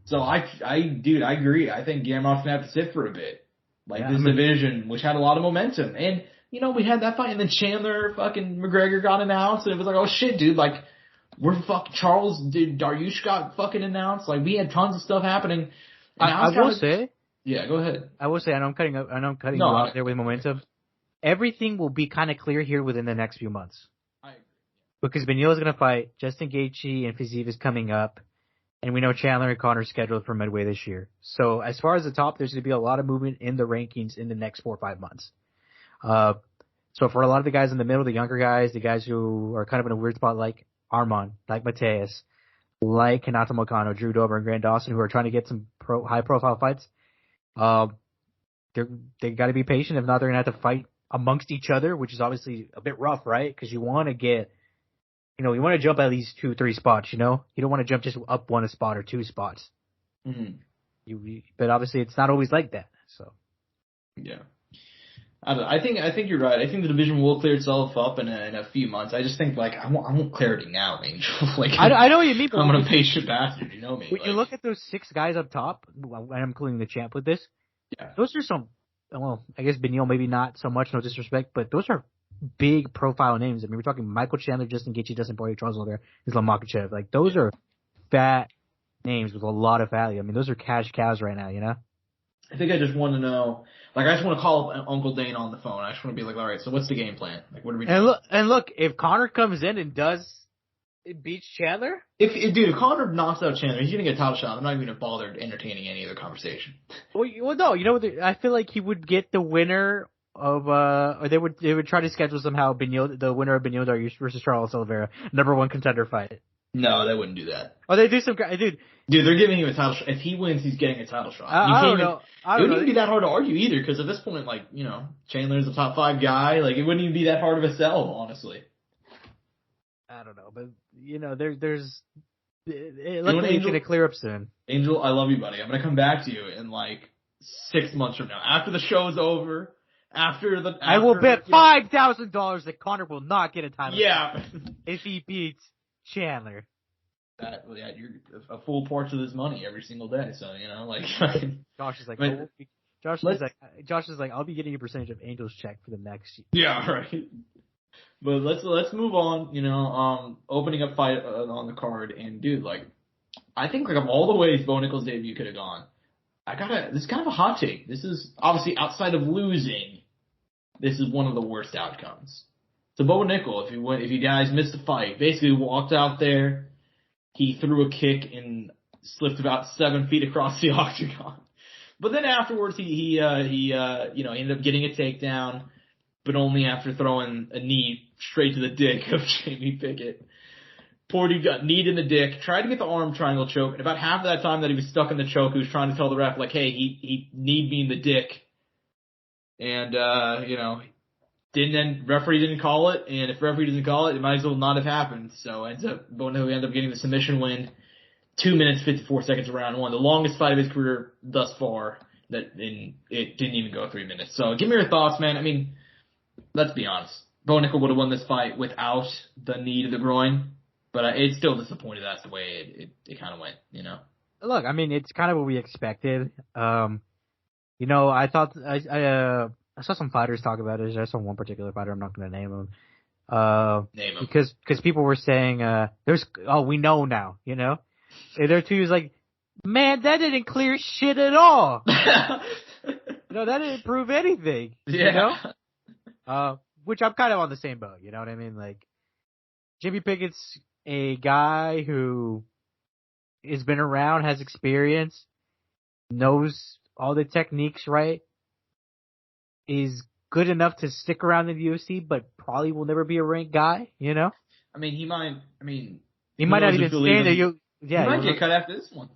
So I agree. I think Gamoff's gonna have to sit for a bit. This division, which had a lot of momentum, and we had that fight, and then Chandler fucking McGregor got announced, and it was like, oh shit, dude, like Charles Dariush got fucking announced. Like we had tons of stuff happening. And I will say, yeah, go ahead. I will say, and I'm cutting you out there with momentum. Everything will be kind of clear here within the next few months. Because Beneil is going to fight, Justin Gaethje and Fiziev is coming up, and we know Chandler and Conor scheduled for midway this year. So as far as the top, there's going to be a lot of movement in the rankings in the next 4 or 5 months. So for a lot of the guys in the middle, the younger guys, the guys who are kind of in a weird spot like Arman, like Mateus, like Hinata Mokano, Drew Dober, and Grant Dawson, who are trying to get some high-profile fights, they got to be patient. If not, they're going to have to fight amongst each other, which is obviously a bit rough, right? Because you want to get... you want to jump at least 2-3 spots, You don't want to jump just up 1 spot or 2 spots. Mm-hmm. But obviously it's not always like that, so. Yeah. I think you're right. I think the division will clear itself up in a few months. I just think, I want clarity now, Angel. I know what you mean. I'm a patient bastard, you know me. When you look at those 6 guys up top, and I'm including the champ with this, those are some, well, I guess Beneil maybe not so much, no disrespect, but those are big profile names. I mean, we're talking Michael Chandler, Justin Gaethje, Dustin Poirier, Charles Oliveira, Islam Makhachev. Those are fat names with a lot of value. I mean, those are cash cows right now, I think I just want to know, I just want to call up Uncle Dane on the phone. I just want to be like, all right, so what's the game plan? What are we doing? And look, if Conor comes in and beats Chandler? If Conor knocks out Chandler, he's going to get a title shot. I'm not even going to bother entertaining any other conversation. Well, no, I feel like he would get the winner of or they would try to schedule somehow the winner of Beneil Dariush versus Charles Oliveira, #1 contender fight. No, they wouldn't do that. Oh, they do some dude. Dude, they're giving him a title shot. If he wins, he's getting a title shot. I don't know. It wouldn't even be that hard to argue either, because at this point, Chandler's a top 5 guy. It wouldn't even be that hard of a sell, honestly. I don't know, but there's. Let's make it clear up soon. Angel, I love you, buddy. I'm gonna come back to you in 6 months from now, after the show's over. I will bet $5,000 that Conor will not get a title. Yeah. If he beats Chandler. You're a full porch of this money every single day. So Josh is like, Josh is like, I'll be getting a percentage of Angel's check for the next year. Yeah, right. But let's move on. Opening up fight on the card, and dude, I think of all the ways Bo Nickal's debut could have gone, this is kind of a hot take. This is obviously outside of losing. This is one of the worst outcomes. So Bo Nickal, if you guys missed the fight, basically walked out there. He threw a kick and slipped about 7 feet across the octagon. But then afterwards, he ended up getting a takedown, but only after throwing a knee straight to the dick of Jamie Pickett. Poor dude got kneed in the dick, tried to get the arm triangle choke, and about half of that time that he was stuck in the choke, he was trying to tell the ref, hey, he kneed me in the dick. And, referee didn't call it, and if referee doesn't call it, it might as well not have happened. So Bo Nickal ended up getting the submission win, 2 minutes, 54 seconds of round 1, the longest fight of his career thus far, it didn't even go 3 minutes. So give me your thoughts, man. I mean, let's be honest. Bo Nickal would have won this fight without the knee to the groin. But it's still disappointed that's the way it kind of went, look, I mean, it's kind of what we expected. I thought I saw some fighters talk about it. I saw one particular fighter. I'm not going to name him. Name him. Because people were saying, we know now, There too is like, man, that didn't clear shit at all. No, that didn't prove anything. Yeah. Which I'm kind of on the same boat, you know what I mean? Like, Jimmy Pickett's a guy who has been around, has experience, knows all the techniques, right? Is good enough to stick around in the UFC, but probably will never be a ranked guy, I mean, he might not even stay there. He might get cut after this one.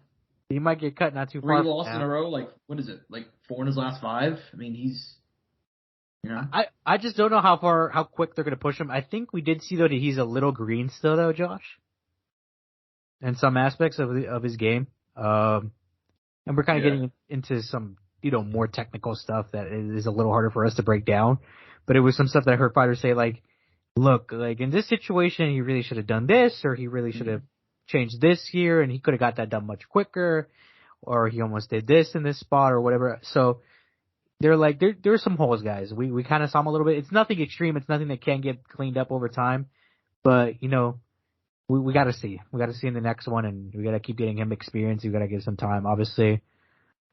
He might get cut not too far. 3 losses in a row, like, what is it? Like 4 in his last 5? I mean, he's, I just don't know how quick they're going to push him. I think we did see, though, that he's a little green still, though, Josh. In some aspects of his game. And we're kind of getting into some, more technical stuff that is a little harder for us to break down. But it was some stuff that I heard fighters say, like, look, like, in this situation, he really should have done this, or he really should have changed this here, and he could have got that done much quicker, or he almost did this in this spot, or whatever. So they're like, there are some holes, guys. We kind of saw them a little bit. It's nothing extreme. It's nothing that can't get cleaned up over time. But, we got to see. We got to see in the next one, and we got to keep getting him experience. We got to give some time, obviously.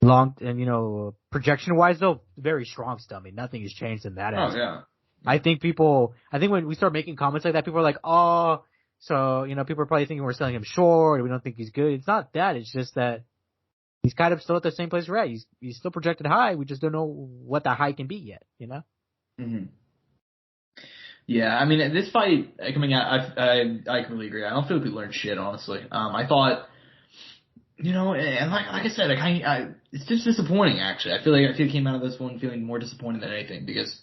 Projection-wise, though, very strong still. I mean, nothing has changed in that aspect. Yeah. I think when we start making comments like that, people are like, oh, so, people are probably thinking we're selling him short, or we don't think he's good. It's not that. It's just that he's kind of still at the same place we're at. He's still projected high. We just don't know what that high can be yet, Mm-hmm. Yeah, I mean, this fight coming out, I completely agree. I don't feel like we learned shit, honestly. I thought, and like I said, it's just disappointing, actually. I feel like he came out of this one feeling more disappointed than anything, because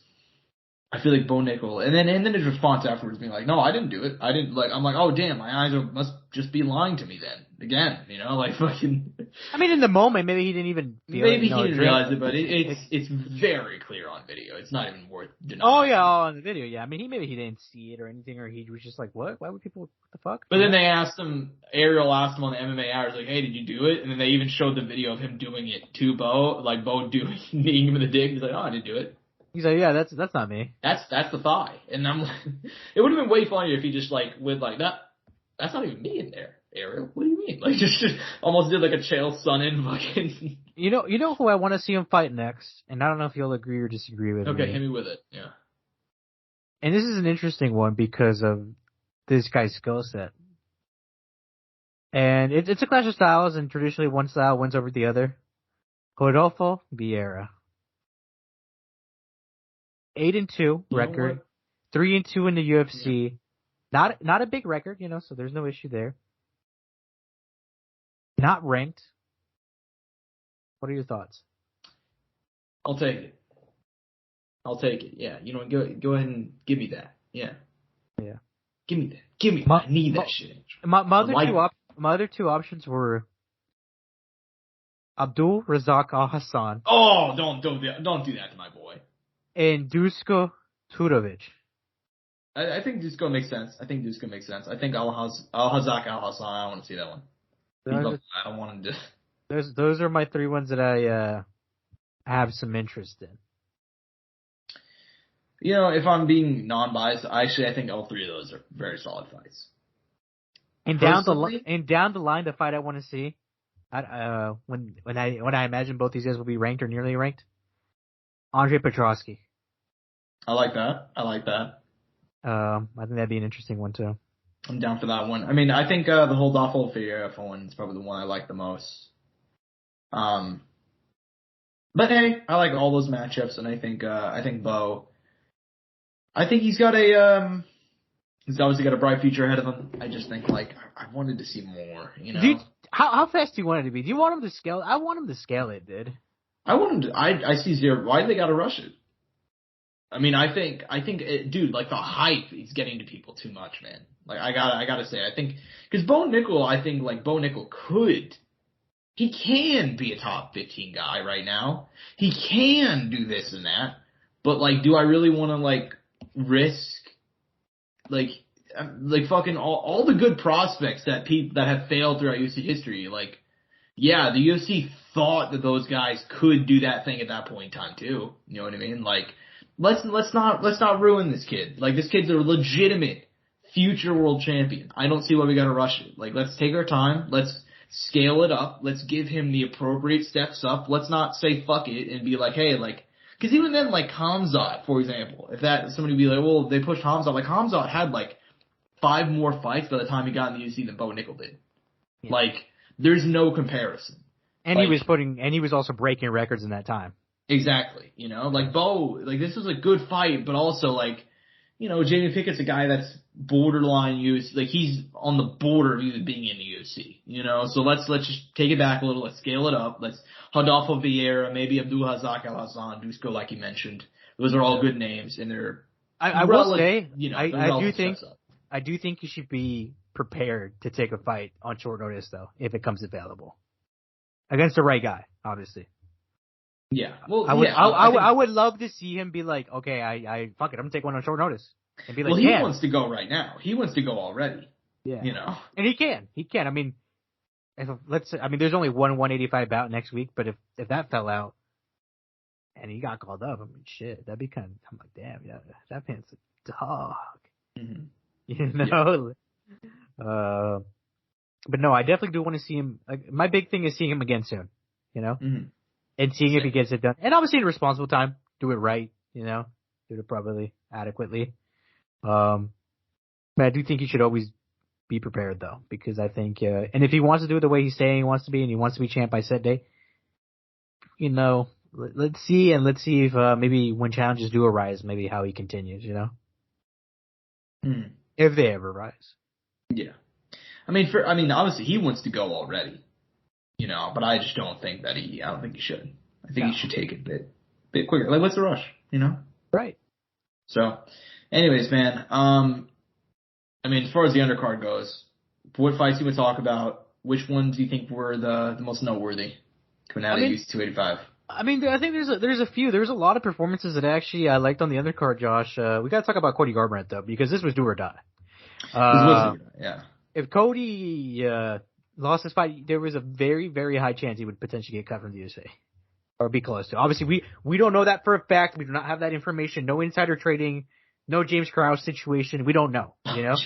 I feel like Bo Nickel, and then his response afterwards being like, no, I didn't do it. I'm like, oh damn, my eyes must just be lying to me then. Again, like fucking. I mean, in the moment, maybe he didn't even feel it. Maybe he didn't realize it, but it's very clear on video. It's not even worth denying. Oh yeah, on the video, yeah. I mean, maybe he didn't see it or anything, or he was just like, what? Why would people, what the fuck? But then Ariel asked him on the MMA Hours, like, hey, did you do it? And then they even showed the video of him doing it to Bo, like Bo kneeing him in the dick. He's like, oh, I didn't do it. He's like, yeah, that's not me. That's the thigh. And I'm like, it would have been way funnier if he just would that's not even me in there, Ariel. What do you mean? Like just almost did like a Chael Sonnen fucking. You know who I want to see him fight next, and I don't know if you'll agree or disagree with me. Okay, hit me with it. Yeah. And this is an interesting one because of this guy's skill set. And it's a clash of styles, and traditionally one style wins over the other. Rodolfo Vieira. 8-2 record, 3-2 in the UFC. Yeah. Not a big record, so there's no issue there. Not ranked. What are your thoughts? I'll take it. Yeah, go ahead and give me that. Yeah. Yeah. Give me that. Give me that. I need that shit. My other two options were Abdul Razak Al Hassan. Oh, don't do that to my boy. And Dusko Turovic. I think Dusko makes sense. I think Al-Hazak Al-Hassan, I don't want to see that one. I don't want him to. Those are my 3 ones that I have some interest in. If I'm being non-biased, actually I think all 3 of those are very solid fights. And down the line, the fight I want to see, when I imagine both these guys will be ranked or nearly ranked, Andre Petrosky. I like that. I think that'd be an interesting one too. I'm down for that one. I mean, I think the whole Dolfo Figueroa one is probably the one I like the most. But hey, I like all those matchups, and I think Bo. I think he's obviously got a bright future ahead of him. I just think I wanted to see more. How fast do you want it to be? Do you want him to scale? I want him to scale it, dude. I want him to. I see zero. Why do they got to rush it? I mean, I think, dude, the hype is getting to people too much, man. I gotta say, I think, because Bo Nickel he can be a top 15 guy right now. He can do this and that, but do I really want to risk, fucking all the good prospects that have failed throughout UFC history, yeah, the UFC thought that those guys could do that thing at that point in time too. You know what I mean? Like, let's not ruin this kid. Like, this kid's a legitimate future world champion. I don't see why we gotta rush it. Like, let's take our time. Let's scale it up. Let's give him the appropriate steps up. Let's not say fuck it and be like, hey, like, cause even then, like, Hamzat, for example, if that, somebody would be like, well, they pushed Hamzat, like, Hamzat had like 5 more fights by the time he got in the UFC than Bo Nickel did. Yeah. Like, there's no comparison. And like, he was also breaking records in that time. Exactly. You know, like Bo, like this was a good fight, but also like, you know, Jamie Pickett's a guy that's borderline UFC, like he's on the border of even being in the UFC, you know, so let's just take it back a little, let's scale it up, let's Rodolfo Vieira, maybe Abdulrazak Al-Hassan, Dusko, like you mentioned. Those are all good names, and they're, I will say, you know, I do think you should be prepared to take a fight on short notice, though, if it comes available. Against the right guy, obviously. Yeah. Well, I would love to see him be like, okay, I fuck it, I'm gonna take one on short notice. And be like, well, he wants to go right now. He wants to go already. Yeah. You know. And he can. I mean, there's only one 185 bout next week, but if that fell out and he got called up, I mean, shit, that'd be kind of, I'm like, damn, yeah, that man's a dog. Mm-hmm. You know? Yeah. But no, I definitely do want to see him. Like, my big thing is seeing him again soon, you know? Mm-hmm. And seeing if he gets it done. And obviously in a responsible time, do it right, you know? Do it properly, adequately. But I do think he should always be prepared, though, because I think, and if he wants to do it the way he's saying he wants to be, and he wants to be champ by set day, you know, let's see if maybe when challenges do arise, maybe how he continues, you know? If they ever rise. Yeah. I mean, obviously he wants to go already, you know, but I just don't think he should. I think he should take it a bit quicker. Like, what's the rush, you know? Right. So, anyways, man, I mean, as far as the undercard goes, what fights you would talk about? Which ones do you think were the most noteworthy coming out of UFC 285? I mean, I think there's a few. There's a lot of performances that actually I liked on the undercard, Josh. We got to talk about Cody Garbrandt, though, because this was do or die. Yeah. If Cody lost this fight, there was a very, very high chance he would potentially get cut from the UFC. Or be close to. Obviously, we don't know that for a fact. We do not have that information. No insider trading. No James Krause situation. We don't know, you know?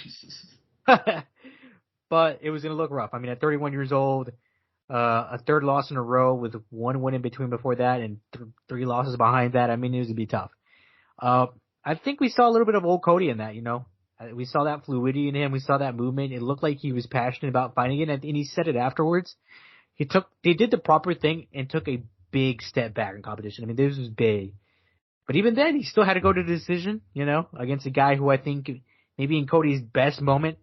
But it was going to look rough. I mean, at 31 years old, a third loss in a row with one win in between before that and 3 losses behind that. I mean, it was going to be tough. I think we saw a little bit of old Cody in that, you know? We saw that fluidity in him. We saw that movement. It looked like he was passionate about fighting it, and he said it afterwards. They did the proper thing and took a big step back in competition. I mean, this was big. But even then, he still had to go to the decision, you know, against a guy who I think maybe in Cody's best moment,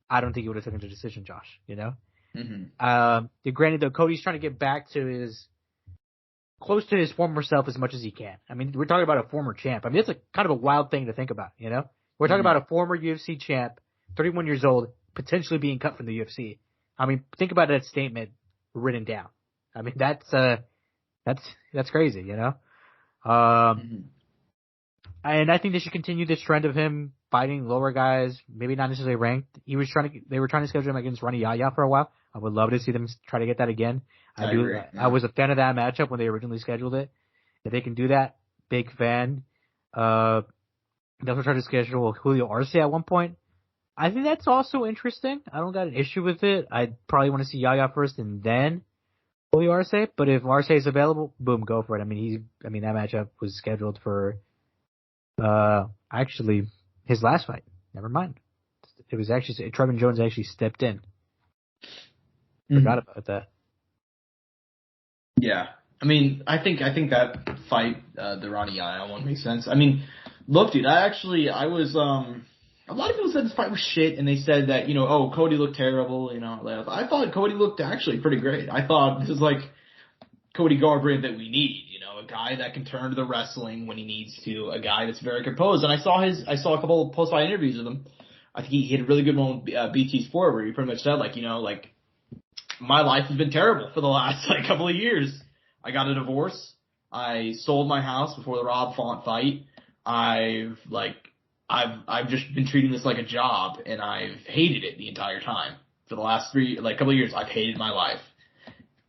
I don't think he would have taken the decision, Josh, you know? Mm-hmm. Granted, though, Cody's trying to get back to close to his former self as much as he can. I mean, we're talking about a former champ. I mean, it's a kind of a wild thing to think about, you know? We're talking about a former UFC champ, 31 years old, potentially being cut from the UFC. I mean, think about that statement written down. I mean, that's crazy, you know? And I think they should continue this trend of him fighting lower guys, maybe not necessarily ranked. They were trying to schedule him against Ronnie Yaya for a while. I would love to see them try to get that again. I agree. I was a fan of that matchup when they originally scheduled it. If they can do that, big fan. They also tried to schedule Julio Arce at one point. I think that's also interesting. I don't got an issue with it. I'd probably want to see Yaya first and then Julio Arce. But if Arce is available, boom, go for it. I mean, that matchup was scheduled for actually his last fight. Never mind. It was actually Trevin Jones actually stepped in. Forgot about that. Yeah. I mean, I think that fight, the Ronnie Yaya one makes sense. I mean, look, dude, I was, a lot of people said this fight was shit, and they said that, you know, oh, Cody looked terrible, you know. I thought Cody looked actually pretty great. I thought this is like Cody Garbrandt that we need, you know, a guy that can turn to the wrestling when he needs to, a guy that's very composed. And I saw a couple of post-fight interviews with him. I think he had a really good one with BT Sport where he pretty much said, like, you know, like, my life has been terrible for the last, like, couple of years. I got a divorce. I sold my house before the Rob Font fight. I've just been treating this like a job, and I've hated it the entire time. For the last couple of years, I've hated my life.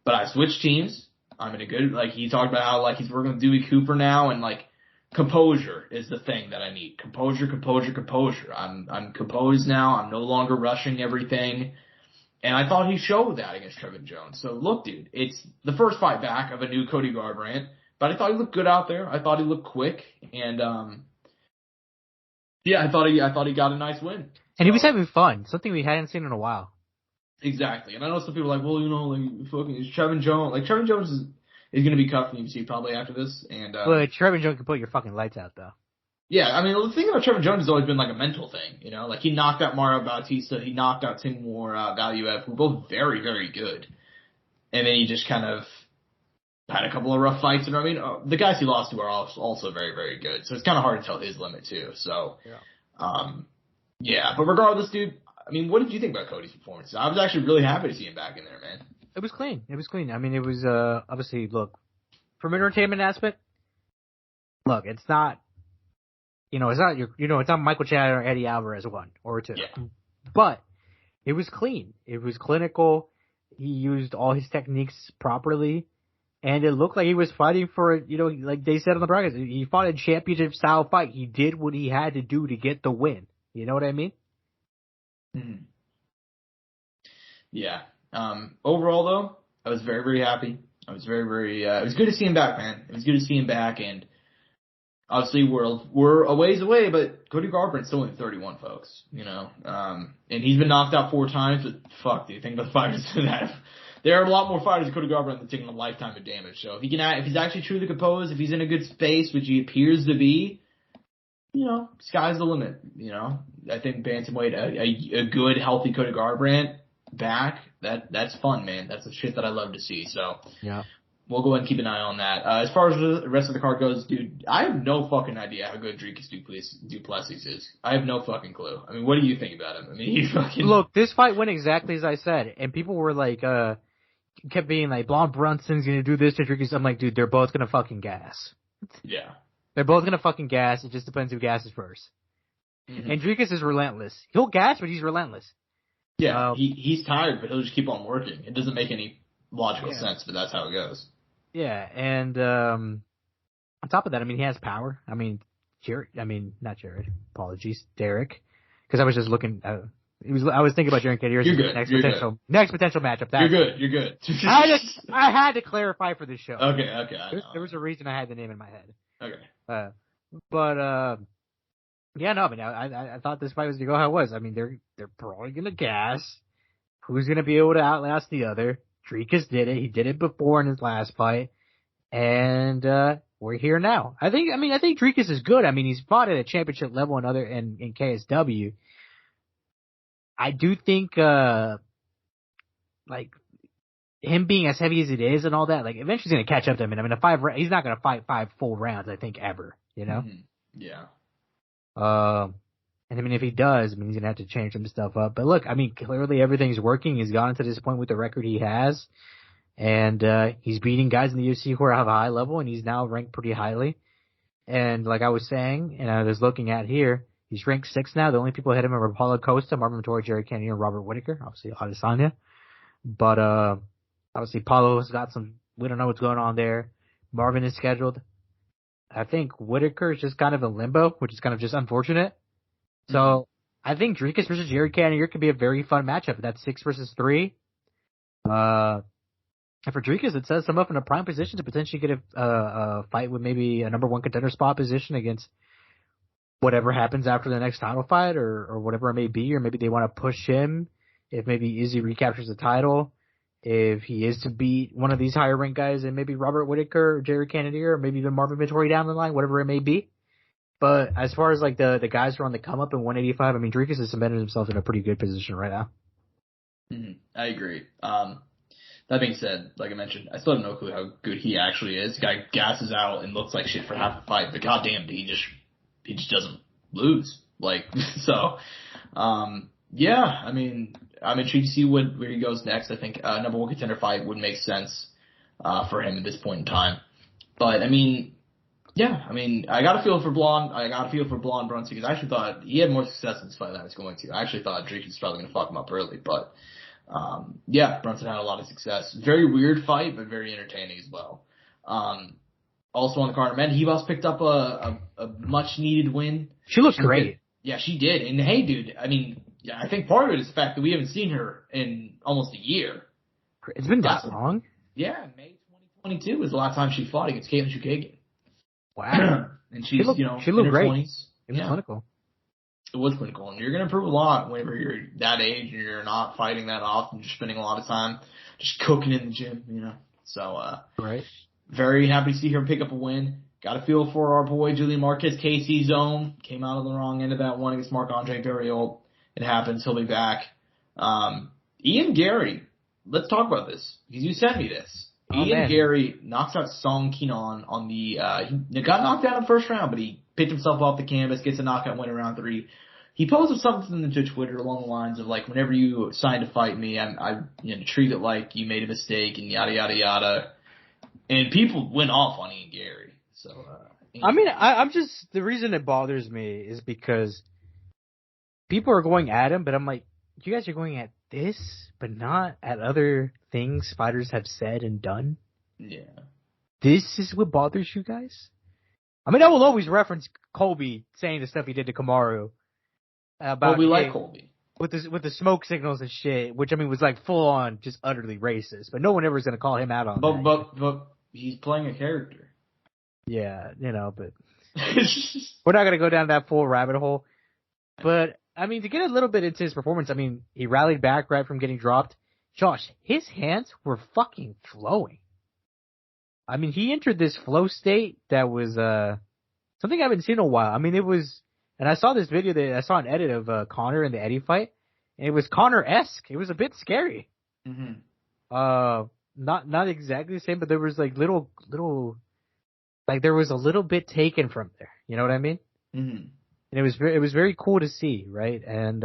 But I switched teams. I'm in a good, like, he talked about how, like, he's working with Dewey Cooper now, and, like, composure is the thing that I need. Composure. I'm composed now. I'm no longer rushing everything. And I thought he showed that against Trevin Jones. So, look, dude, it's the first fight back of a new Cody Garbrandt. But I thought he looked good out there. I thought he looked quick. And, I thought he got a nice win. And he was having fun, something we hadn't seen in a while. Exactly. And I know some people are like, well, you know, like, fucking, it's Trevin Jones. Like, Trevin Jones is going to be cut from the UFC probably after this. And, but Trevin Jones can put your fucking lights out, though. Yeah, I mean, the thing about Trevin Jones has always been like a mental thing, you know? Like, he knocked out Mario Bautista, he knocked out Timur Valiev, who were both very, very good. And then he just kind of had a couple of rough fights. And I mean, the guys he lost to are also very, very good. So it's kind of hard to tell his limit, too. So, but regardless, dude, I mean, what did you think about Cody's performance? I was actually really happy to see him back in there, man. It was clean. I mean, it was, obviously, look, from an entertainment aspect, look, it's not, it's not Michael Chandler or Eddie Alvarez 1 or 2. Yeah. But it was clean. It was clinical. He used all his techniques properly. And it looked like he was fighting for, like they said on the broadcast, he fought a championship style fight. He did what he had to do to get the win. You know what I mean? Mm-hmm. Yeah. Overall, though, I was very, very happy. I was very, very, it was good to see him back, man. It was good to see him back, and obviously we're a ways away, but Cody Garbrandt's still only 31, folks, and he's been knocked out 4 times, but fuck, do you think about the fighters that there are a lot more fighters than Cody Garbrandt that taking a lifetime of damage. So if he's actually truly composed, if he's in a good space, which he appears to be, sky's the limit, I think bantamweight, a good, healthy Cody Garbrandt back, that's fun, man. That's the shit that I love to see. So yeah, we'll go ahead and keep an eye on that. As far as the rest of the card goes, dude, I have no fucking idea how good Dricus du Plessis is. I have no fucking clue. I mean, what do you think about him? I mean, he fucking... Look, this fight went exactly as I said, and people were like, kept being like, Blond Brunson's gonna do this to Dricus. I'm like, dude, they're both gonna fucking gas. Yeah. They're both gonna fucking gas. It just depends who gasses first. Mm-hmm. And Dricus is relentless. He'll gas, but he's relentless. Yeah, he's tired, but he'll just keep on working. It doesn't make any logical sense, but that's how it goes. Yeah, and on top of that, I mean, he has power. I mean, not Jared. Apologies, Derek, because I was just looking. I was thinking about Jared Cannonier's next potential matchup. You're good. I had to clarify for this show. Okay. There was a reason I had the name in my head. Okay. Yeah, no, I mean, I thought this fight was going to go how it was. I mean, they're probably going to gas. Who's going to be able to outlast the other? Dricus did it. He did it before in his last fight. And, we're here now. I think Dricus is good. I mean, he's fought at a championship level in KSW. I do think, like, him being as heavy as it is and all that, like, eventually he's going to catch up to him. And I mean, he's not going to fight 5 full rounds, I think, ever, Mm-hmm. Yeah. And I mean, if he does, I mean, he's gonna have to change some stuff up. But look, I mean, clearly everything's working. He's gotten to this point with the record he has, and he's beating guys in the UFC who are at a high level, and he's now ranked pretty highly. And like I was saying, and I was looking at here, he's ranked 6 now. The only people ahead of him are Paulo Costa, Marvin Vettori, Jerry Cannonier, and Robert Whittaker. Obviously, Adesanya. But obviously, Paulo's got some. We don't know what's going on there. Marvin is scheduled. I think Whittaker is just kind of in limbo, which is kind of just unfortunate. So I think Dricus versus Jared Cannonier could be a very fun matchup. That's 6 versus 3. And for Dricus, it sets him up in a prime position to potentially get a fight with maybe a number 1 contender spot position against whatever happens after the next title fight or whatever it may be. Or maybe they want to push him if maybe Izzy recaptures the title. If he is to beat one of these higher ranked guys and maybe Robert Whittaker or Jared Cannonier or maybe even Marvin Vettori down the line, whatever it may be. But as far as like the guys who are on the come up in 185, I mean, Dricus has cemented himself in a pretty good position right now. I agree. That being said, like I mentioned, I still have no clue how good he actually is. The guy gasses out and looks like shit for half the fight, but goddamn, he just doesn't lose. Like, so, yeah, I mean, I'm intrigued to see where he goes next. I think number 1 contender fight would make sense for him at this point in time. But I mean, yeah, I mean, I got a feel for Blonde Brunson because I actually thought he had more success in this fight than I was going to. I actually thought Dricus was probably going to fuck him up early, but Yeah, Brunson had a lot of success. Very weird fight, but very entertaining as well. Also on the card, man, Hivas picked up a much needed win. She looked great. Yeah, she did. And hey, dude, I mean, yeah, I think part of it is the fact that we haven't seen her in almost a year. It's been that long? Yeah, May 2022 was the last time she fought against Caitlin Chukagian. Wow. And she's, she looked great. 20s. It was clinical. It was clinical. And you're going to improve a lot whenever you're that age and you're not fighting that often. You're spending a lot of time just cooking in the gym, you know. So, right. Very happy to see her pick up a win. Got a feel for our boy Julian Marquez, KC's own. Came out on the wrong end of that one against Marc-Andre Barriault. It happens. He'll be back. Ian Gary. Let's talk about this because you sent me this. Ian Gary knocks out Song Kenon on the, he got knocked out in the first round, but he picked himself off the canvas, gets a knockout win in round 3. He posted something to Twitter along the lines of like, whenever you sign to fight me, I treat it like you made a mistake and yada, yada, yada. And people went off on Ian Gary. So, I'm just, the reason it bothers me is because people are going at him, but I'm like, you guys are going at this, but not at other things fighters have said and done. Yeah. This is what bothers you guys? I mean, I will always reference Colby saying the stuff he did to Kamaru. About like Colby. With the smoke signals and shit, which I mean was like full on just utterly racist, but no one ever is going to call him out on that. But he's playing a character. Yeah, but we're not going to go down that full rabbit hole. But I mean, to get a little bit into his performance, I mean, he rallied back right from getting dropped. Josh, his hands were fucking flowing. I mean, he entered this flow state that was something I haven't seen in a while. I mean, it was, and I saw this video I saw an edit of Conor in the Eddie fight, and it was Conor-esque. It was a bit scary. Mm-hmm. Not exactly the same, but there was like little, like there was a little bit taken from there. You know what I mean? Mm-hmm. And it was very cool to see, right? And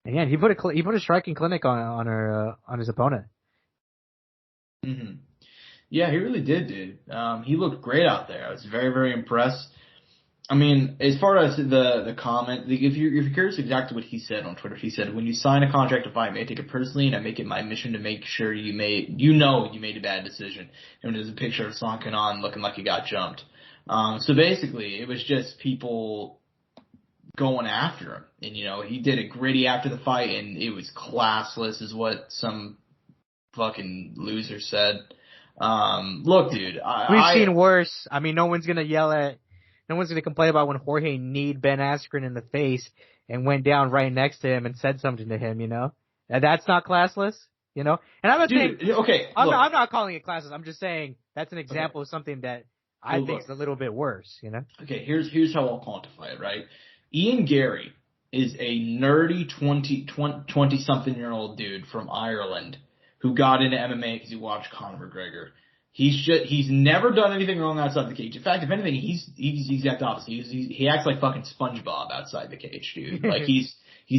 yeah, he put a striking clinic on his opponent. Mm-hmm. Yeah, he really did, dude. He looked great out there. I was very, very impressed. I mean, as far as the comment, if you're curious exactly what he said on Twitter, he said, when you sign a contract to fight me, I take it personally and I make it my mission to make sure you made a bad decision. And there's a picture of Song Kenon looking like he got jumped. So basically, it was just people going after him. And, he did it gritty after the fight and it was classless is what some fucking loser said. Look, dude, we've seen worse. I mean, no one's going to complain about when Jorge kneed Ben Askren in the face and went down right next to him and said something to him, And that's not classless, And I'm not saying, okay, I'm not calling it classless. I'm just saying that's an example of something that I think is a little bit worse, Okay, here's how I'll quantify it, right? Ian Gary is a nerdy 20-something-year-old dude from Ireland who got into MMA because he watched Conor McGregor. He's never done anything wrong outside the cage. In fact, if anything, he's the exact opposite. He acts like fucking SpongeBob outside the cage, dude. Like he's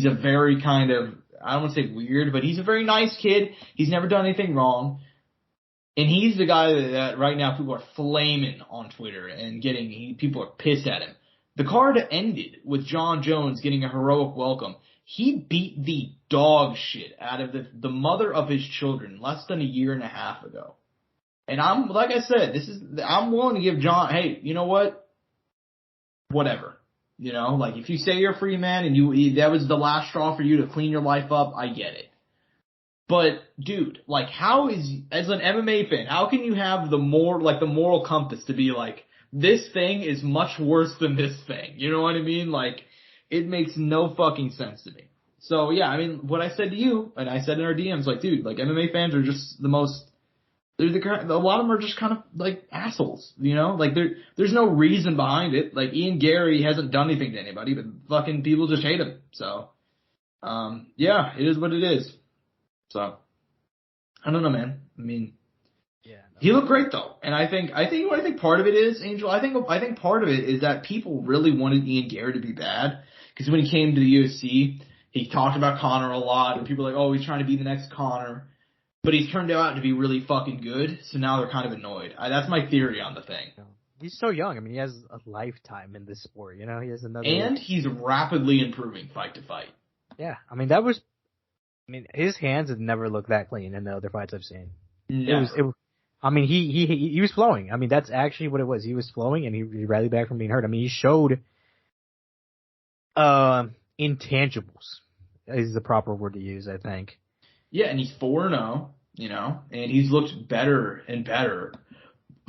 a very kind of, I don't want to say weird, but he's a very nice kid. He's never done anything wrong. And he's the guy that right now people are flaming on Twitter and people are pissed at him. The card ended with Jon Jones getting a heroic welcome. He beat the dog shit out of the mother of his children less than a year and a half ago. And I'm willing to give John, hey, you know what? Whatever. Like if you say you're a free man and that was the last straw for you to clean your life up, I get it. But dude, like as an MMA fan, how can you have the moral compass to be like, this thing is much worse than this thing? You know what I mean? Like, it makes no fucking sense to me. So yeah, I mean, what I said to you, and I said in our DMs, like, dude, like MMA fans are just the most, a lot of them are just kind of like assholes, like there's no reason behind it. Like Ian Gary hasn't done anything to anybody, but fucking people just hate him. So, yeah, it is what it is. So, I don't know, man. I mean, yeah, he looked great though, and I think part of it is, Angel. I think part of it is that people really wanted Ian Gary to be bad because when he came to the UFC, he talked about Conor a lot, and people were like, oh, he's trying to be the next Conor. But he's turned out to be really fucking good, so now they're kind of annoyed. That's my theory on the thing. He's so young. I mean, he has a lifetime in this sport, He has another. And he's rapidly improving fight to fight. Yeah, I mean, that was I mean, his hands have never looked that clean in the other fights I've seen. Never. I mean, he was flowing. I mean, that's actually what it was. He was flowing, and he rallied back from being hurt. I mean, he showed intangibles is the proper word to use, I think. Yeah, and he's 4-0, you know, and he's looked better and better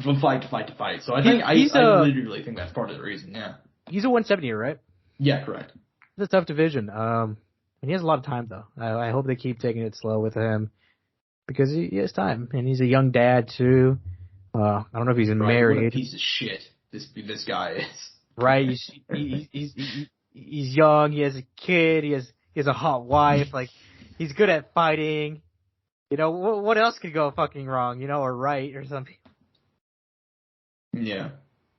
from fight to fight to fight. So I think I literally think that's part of the reason. Yeah. He's a 170, right? Yeah, correct. It's a tough division. And he has a lot of time though. I hope they keep taking it slow with him because he has time, and he's a young dad too. I don't know if he's married. What a piece of shit this guy is. Right. He's young. He has a kid. He has a hot wife. Like, he's good at fighting. You know, what else could go fucking wrong? You know, or right or something. Yeah.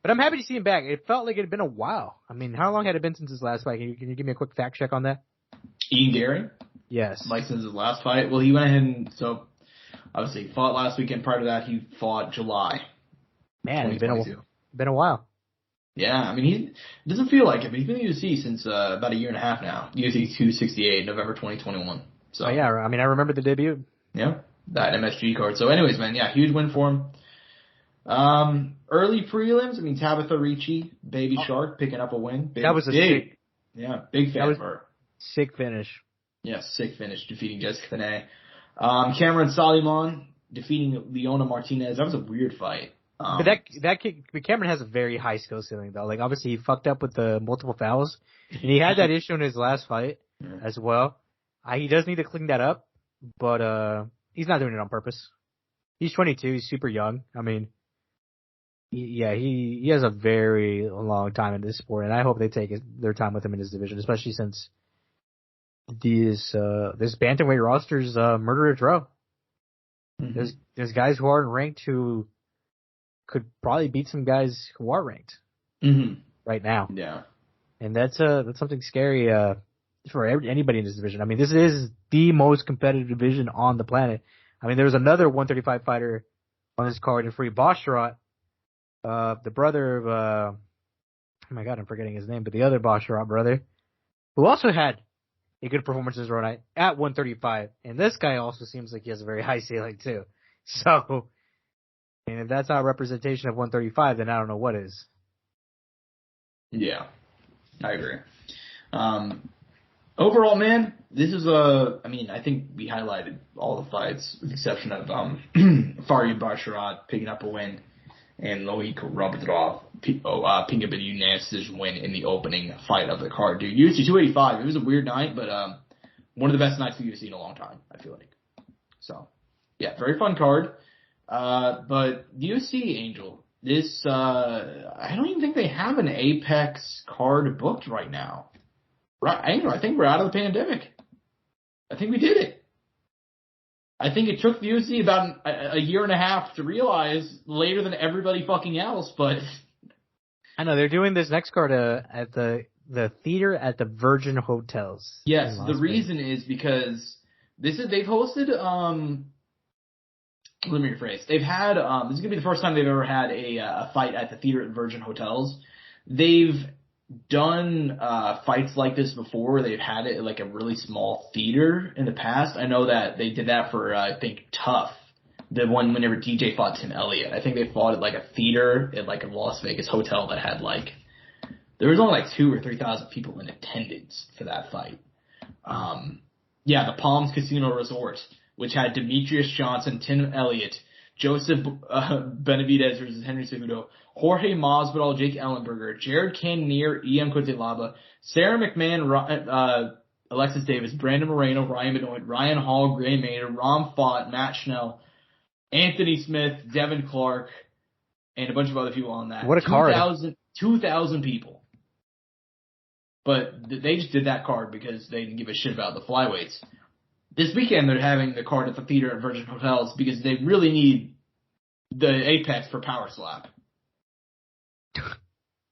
But I'm happy to see him back. It felt like it had been a while. I mean, how long had it been since his last fight? Can you give me a quick fact check on that? Ian Gary? Yes. Like since his last fight? Well, he went ahead and, so, obviously, he fought last weekend. Prior to that, he fought July. Man, it's been a while. Yeah, I mean, it doesn't feel like it, but he's been in the UFC since about a year and a half now. UFC 268, November 2021. So. Oh, yeah, I mean, I remember the debut. Yeah, that MSG card. So anyways, man, yeah, huge win for him. Early prelims, I mean, Tabitha Ricci, Baby Shark, picking up a win. That was a sick. Yeah, big fan of her. Sick finish. Yeah, sick finish, defeating Jessica Finet. Cameron Soliman defeating Leona Martinez. That was a weird fight. But that kid, Cameron has a very high skill ceiling though. Like, obviously he fucked up with the multiple fouls, and he had that issue in his last fight as well. He does need to clean that up, but he's not doing it on purpose. He's 22. He's super young. I mean, he has a very long time in this sport, and I hope they take their time with him in his division, especially since this bantamweight roster's murderous row. Mm-hmm. There's guys who aren't ranked who could probably beat some guys who are ranked right now. Yeah, and that's something scary for anybody in this division. I mean, this is the most competitive division on the planet. I mean, there was another 135 fighter on this card in Free Basharat, the brother of oh my god, I'm forgetting his name, but the other Basharat brother, who also had a good performance this night at 135, and this guy also seems like he has a very high ceiling too. So. And if that's not a representation of 135, then I don't know what is. Yeah, I agree. Overall, man, this is I think we highlighted all the fights with the exception of Farid Basharat picking up a win and Loic Rabadrov picking up a unanimous decision win in the opening fight of the card. Dude, UFC 285, it was a weird night, but one of the best nights we've seen in a long time, I feel like. So, yeah, very fun card. But UFC, Angel, this, I don't even think they have an Apex card booked right now. Right, Angel, I think we're out of the pandemic. I think we did it. I think it took the UFC about a year and a half to realize later than everybody fucking else, but. I know, they're doing this next card, at the theater at the Virgin Hotels. Yes, the reason is because they've hosted, let me rephrase. They've had, this is going to be the first time they've ever had a fight at the theater at Virgin Hotels. They've done fights like this before where they've had it at like a really small theater in the past. I know that they did that for, I think, Tough. The one whenever DJ fought Tim Elliott. I think they fought at like a theater at like a Las Vegas hotel that had like, there was only like 2,000 or 3,000 people in attendance for that fight. Yeah, the Palms Casino Resort, which had Demetrius Johnson, Tim Elliott, Joseph Benavidez versus Henry Cejudo, Jorge Masvidal, Jake Ellenberger, Jared Cannonier, E.M. Cutelaba, Sarah McMahon, Alexis Davis, Brandon Moreno, Ryan Benoit, Ryan Hall, Gray Maynard, Rom Fott, Matt Schnell, Anthony Smith, Devin Clark, and a bunch of other people on that. What a card. 2,000 people. But they just did that card because they didn't give a shit about the flyweights. This weekend they're having the card at the theater at Virgin Hotels because they really need the Apex for Power Slap.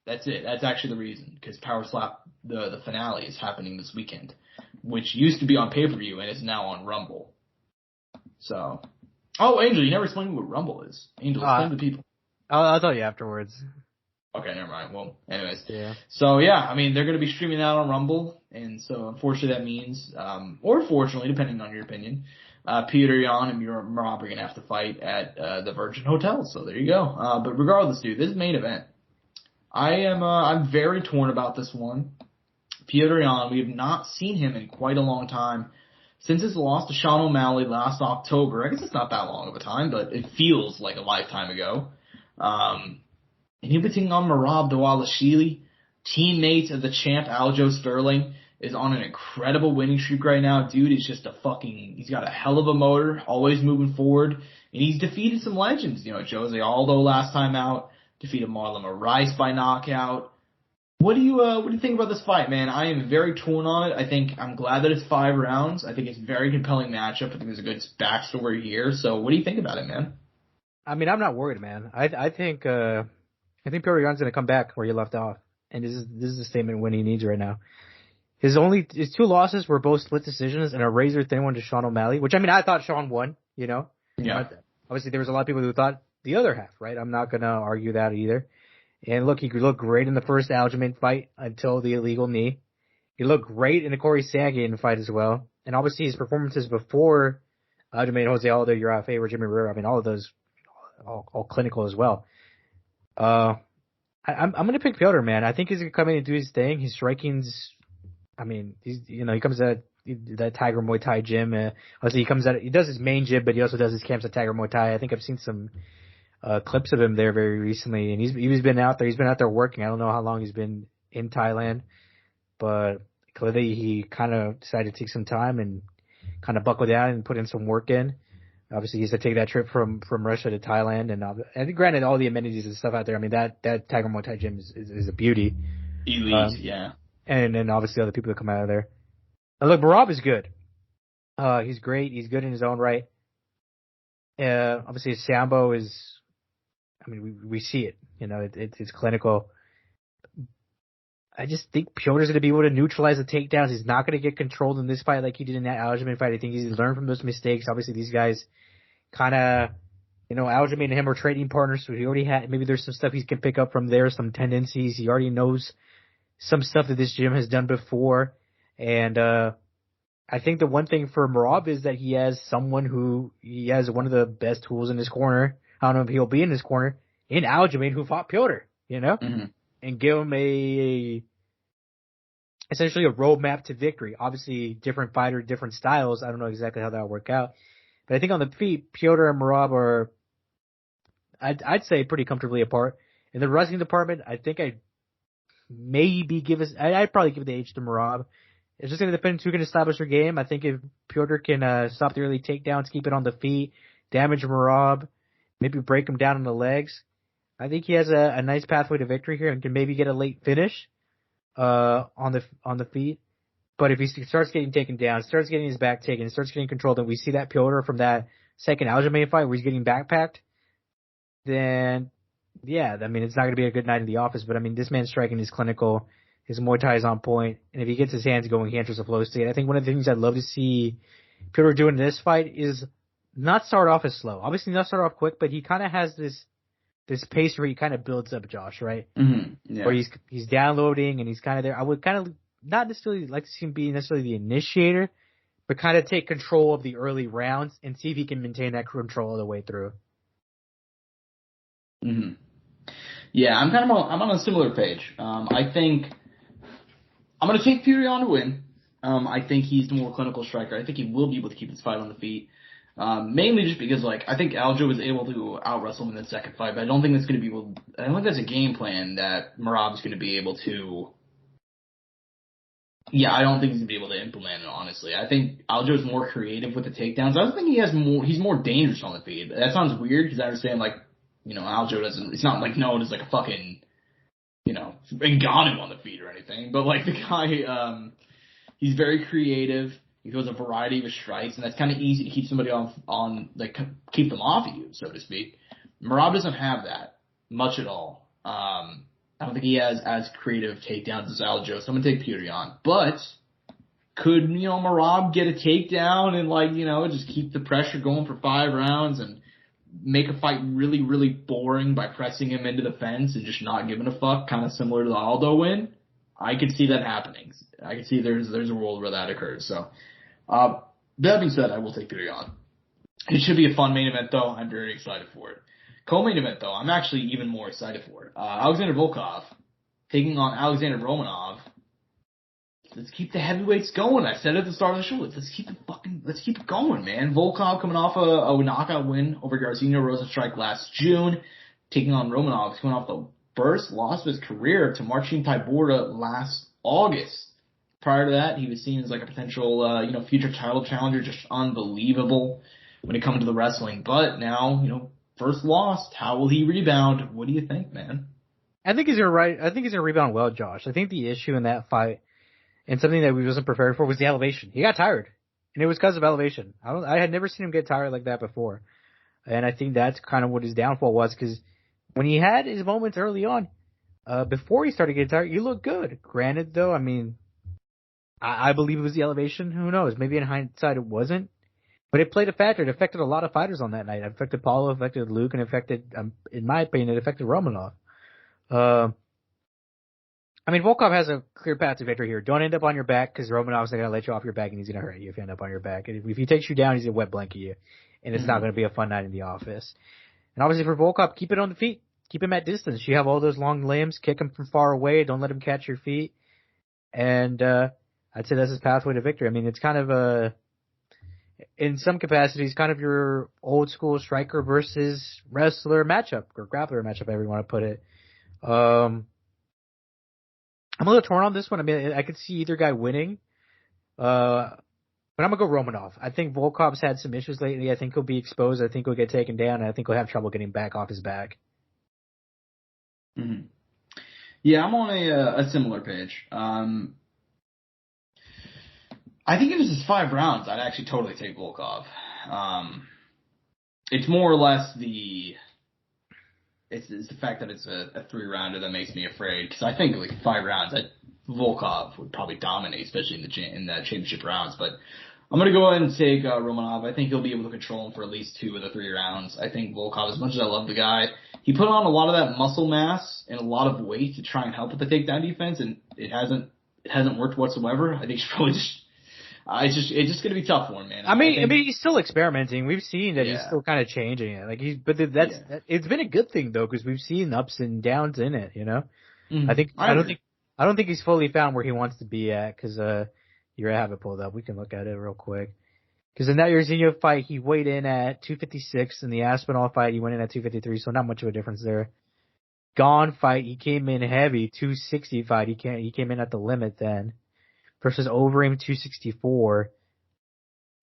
That's it. That's actually the reason, because Power Slap, the finale, is happening this weekend, which used to be on pay-per-view and is now on Rumble. So, Angel, you never explained what Rumble is. Angel, explain to people. I'll tell you afterwards. Okay, never mind. Well, anyways. Yeah. So, yeah, I mean, they're going to be streaming that on Rumble, and so unfortunately that means, or fortunately, depending on your opinion, Peter Yan and Merab are going to have to fight at the Virgin Hotel, so there you go. But regardless, dude, this main event, I'm very torn about this one. Peter Yan, we have not seen him in quite a long time. Since his loss to Sean O'Malley last October, I guess it's not that long of a time, but it feels like a lifetime ago. And he'll be taking on Merab Dvalishvili, teammate of the champ Aljo Sterling, is on an incredible winning streak right now. Dude is just he's got a hell of a motor, always moving forward, and he's defeated some legends. You know, Jose Aldo last time out, defeated Marlon Moraes by knockout. What do you think about this fight, man? I am very torn on it. I'm glad that it's 5 rounds. I think it's a very compelling matchup. I think there's a good backstory here. So what do you think about it, man? I mean, I'm not worried, man. I think Peter Yan's going to come back where he left off, and this is the statement win he needs right now. His 2 losses were both split decisions and a razor thin one to Sean O'Malley, which, I mean, I thought Sean won, you know? Yeah. Obviously, there was a lot of people who thought the other half, right? I'm not going to argue that either. And look, he looked great in the first Aljamain fight until the illegal knee. He looked great in the Corey Sandhagen fight as well. And obviously his performances before Aljamain, Jose Aldo, Urafe, or Jimmy Rivera, I mean, all of those, all clinical as well. I'm going to pick Piotr, man. I think he's going to come in and do his thing. His striking's, I mean, he comes out that Tiger Muay Thai gym. Obviously he does his main gym, but he also does his camps at Tiger Muay Thai. I think I've seen some clips of him there very recently, and he's been out there. He's been out there working. I don't know how long he's been in Thailand, but clearly he kind of decided to take some time and kind of buckle down and put in some work in. Obviously, he has to take that trip from Russia to Thailand, and granted, all the amenities and stuff out there. I mean, that Tiger Muay Thai gym is a beauty. Elite, yeah. And then obviously other people that come out of there. And look, Merab is good. He's great. He's good in his own right. Obviously, his sambo is. I mean, we see it. You know, it's clinical. I just think Piotr's going to be able to neutralize the takedowns. He's not going to get controlled in this fight like he did in that Aljamain fight. I think he's learned from those mistakes. Obviously, these guys kind of, you know, Aljamain and him are trading partners, so he already had, maybe there's some stuff he can pick up from there, some tendencies. He already knows some stuff that this gym has done before. And I think the one thing for Merab is that he has one of the best tools in his corner. I don't know if he'll be in his corner, in Aljamain, who fought Piotr, you know? Mm-hmm. And give him essentially a roadmap to victory. Obviously, different fighter, different styles. I don't know exactly how that'll work out. But I think on the feet, Piotr and Merab are, I'd say, pretty comfortably apart. In the wrestling department, I think I'd probably give the edge to Merab. It's just going to depend who can establish their game. I think if Piotr can stop the early takedowns, keep it on the feet, damage Merab, maybe break him down on the legs, I think he has a nice pathway to victory here and can maybe get a late finish on the feet. But if he starts getting taken down, starts getting his back taken, starts getting controlled, and we see that Piotr from that second Aljamain fight where he's getting backpacked, then yeah, I mean, it's not going to be a good night in the office. But I mean, this man's striking is clinical. His Muay Thai is on point, and if he gets his hands going, he enters a flow state. I think one of the things I'd love to see Piotr do in this fight is not start off as slow. Obviously, not start off quick, but he kind of has this pace where he kind of builds up, Josh, right? Mm-hmm. Yeah. Where he's downloading and he's kind of there. I would kind of not necessarily like to see him be necessarily the initiator, but kind of take control of the early rounds and see if he can maintain that control all the way through. Mm-hmm. Yeah, I'm on a similar page. I think I'm going to take Fury on to win. I think he's the more clinical striker. I think he will be able to keep his fight on the feet. Mainly just because, like, I think Aljo was able to out-wrestle him in the second fight, but I don't think that's going to be I don't think that's a game plan that Merab's going to be able to. Yeah, I don't think he's going to be able to implement it, honestly. I think Aljo's more creative with the takedowns. I don't think he's more dangerous on the feet. That sounds weird because I understand, like, you know, Aljo it's not like known as like a fucking, you know, Ngannou on the feet or anything, but like the guy, he's very creative. He throws a variety of his strikes, and that's kind of easy to keep somebody on like, keep them off of you, so to speak. Merab doesn't have that much at all. I don't think he has as creative takedowns as Aljo, so I'm going to take Piotr on. But could, you know, Merab get a takedown and, like, you know, just keep the pressure going for 5 rounds and make a fight really, really boring by pressing him into the fence and just not giving a fuck, kind of similar to the Aldo win, I could see that happening. I could see there's a world where that occurs. So, that being said, I will take Ciryl Gane. It should be a fun main event, though. I'm very excited for it. Co-main event, though, I'm actually even more excited for it. Alexander Volkov taking on Alexander Romanov. Let's keep the heavyweights going. I said at the start of the show, let's keep it going, man. Volkov coming off a knockout win over Garcia Rosenstrike last June, taking on Romanov, coming off the first loss of his career to Marcin Tybura last August. Prior to that, he was seen as like a potential, future title challenger, just unbelievable when it comes to the wrestling. But now, first loss, how will he rebound? What do you think, man? I think he's gonna rebound well, Josh. I think the issue in that fight, and something that we wasn't prepared for, was the elevation. He got tired, and it was because of elevation. I had never seen him get tired like that before, and I think that's kind of what his downfall was. Because when he had his moments early on, before he started getting tired, he looked good. Granted, though, I mean, I believe it was the elevation. Who knows? Maybe in hindsight it wasn't. But it played a factor. It affected a lot of fighters on that night. It affected Paulo, affected Luke, and in my opinion, it affected Romanov. Volkov has a clear path to victory here. Don't end up on your back, because Romanov's not going to let you off your back, and he's going to hurt you if you end up on your back. And if he takes you down, he's going to wet blanket you, and it's not going to be a fun night in the office. And obviously for Volkov, keep it on the feet. Keep him at distance. You have all those long limbs. Kick him from far away. Don't let him catch your feet. And I'd say that's his pathway to victory. I mean, it's kind of in some capacities, kind of your old school striker versus wrestler matchup, or grappler matchup, however you want to put it. I'm a little torn on this one. I mean, I could see either guy winning, but I'm gonna go Romanov. I think Volkov's had some issues lately. I think he'll be exposed. I think he'll get taken down, and I think he'll have trouble getting back off his back. Mm-hmm. Yeah, I'm on a similar page. I think if it was just 5 rounds, I'd actually totally take Volkov. It's more or less it's the fact that it's a 3-rounder that makes me afraid, because I think like 5 rounds, Volkov would probably dominate, especially in the championship rounds. But I'm gonna go ahead and take Romanov. I think he'll be able to control him for at least 2 of the 3 rounds. I think Volkov, as much as I love the guy, he put on a lot of that muscle mass and a lot of weight to try and help with the takedown defense, and it hasn't worked whatsoever. I think he's probably it's just gonna be tough for him, man. I mean, he's still experimenting. We've seen that he's still kind of changing it. Like it's been a good thing though, because we've seen ups and downs in it. Mm-hmm. I don't think he's fully found where he wants to be at. Because you have it pulled up. We can look at it real quick. Because in that Jairzinho fight, he weighed in at 256. In the Aspinall fight, he went in at 253. So not much of a difference there. Gane fight, he came in heavy. 260 fight, he came in at the limit then. Versus Overeem 264.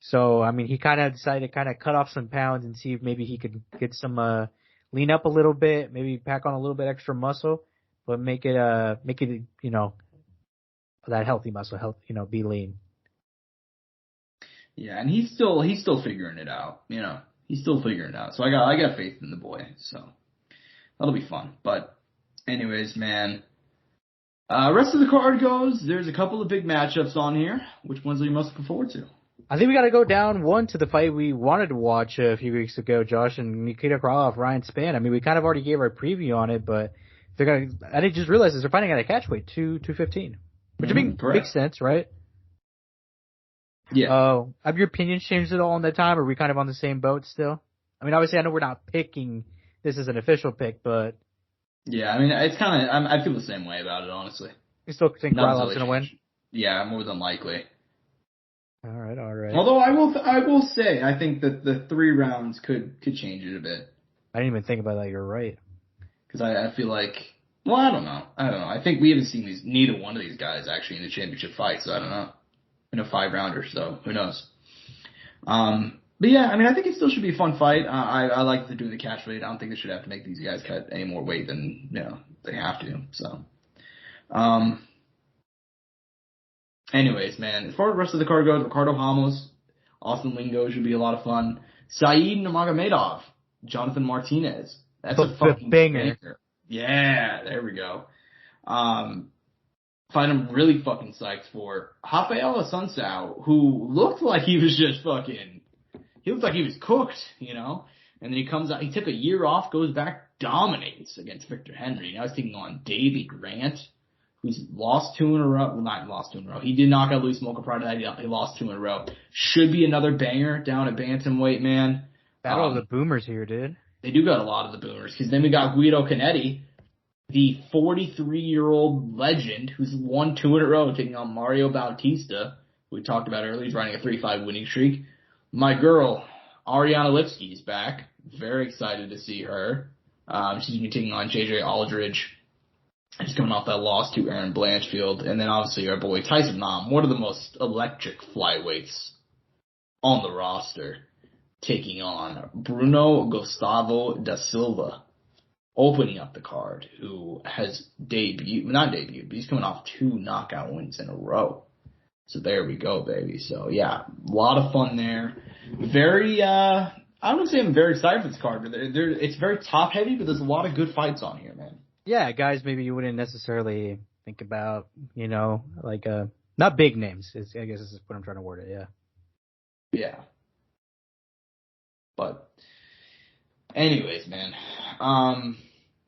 So, I mean, he kind of decided to kind of cut off some pounds and see if maybe he could get some, lean up a little bit, maybe pack on a little bit extra muscle, but make it, that healthy muscle, be lean. Yeah, and he's still figuring it out, he's still figuring it out. So I got faith in the boy, so that'll be fun. But anyways, man. Rest of the card goes, there's a couple of big matchups on here. Which ones are you most looking forward to? I think we got to go down one to the fight we wanted to watch a few weeks ago, Josh, and Nikita Krylov, Ryan Spann. I mean, we kind of already gave our preview on it, but I didn't just realize they're fighting at a catchweight, 215. Which makes sense, right? Yeah. Have your opinions changed at all in that time, or are we kind of on the same boat still? I mean, obviously I know we're not picking this as an official pick, but... Yeah, I mean, it's kind of, I feel the same way about it, honestly. You still think Krylov's going to win? Yeah, more than likely. All right. Although I will say, I think that the 3 rounds could change it a bit. I didn't even think about that. You're right. Because I feel like, well, I don't know. I think we haven't seen neither one of these guys actually in the championship fight, so I don't know. In a 5-rounder, so who knows? But yeah, I mean, I think it still should be a fun fight. I like to do the catch weight. I don't think they should have to make these guys cut any more weight than, they have to. So, anyways, man, as far as the rest of the card goes, Ricardo Ramos, Austin Lingo should be a lot of fun. Saeed Nurmagomedov, Jonathan Martinez. That's a fucking banger. Yeah, there we go. Find him really fucking psyched for. Rafael Assunção, who looked like he was just fucking... He looked like he was cooked, And then he comes out, he took a year off, goes back, dominates against Victor Henry. Now he's taking on Davey Grant, who's lost 2 in a row. Well, not lost 2 in a row. He did knock out Luis Mocha prior to that. He lost 2 in a row. Should be another banger down at bantamweight, man. Battle of the boomers here, dude. They do got a lot of the boomers, because then we got Guido Canetti, the 43-year-old legend who's won 2 in a row, taking on Mario Bautista, who we talked about earlier. He's running a 3-5 winning streak. My girl, Ariana Lipsky, is back. Very excited to see her. She's going to be taking on JJ Aldridge. She's coming off that loss to Aaron Blanchfield. And then obviously our boy Tyson Nam, one of the most electric flyweights on the roster, taking on Bruno Gustavo da Silva, opening up the card, who has not debuted, but he's coming off 2 knockout wins in a row. So there we go, baby. So yeah, a lot of fun there. Very, I wouldn't say I'm very excited for this card, but it's very top heavy, but there's a lot of good fights on here, man. Yeah, guys, maybe you wouldn't necessarily think about, like, not big names. I guess this is what I'm trying to word it, yeah. Yeah. But, anyways, man,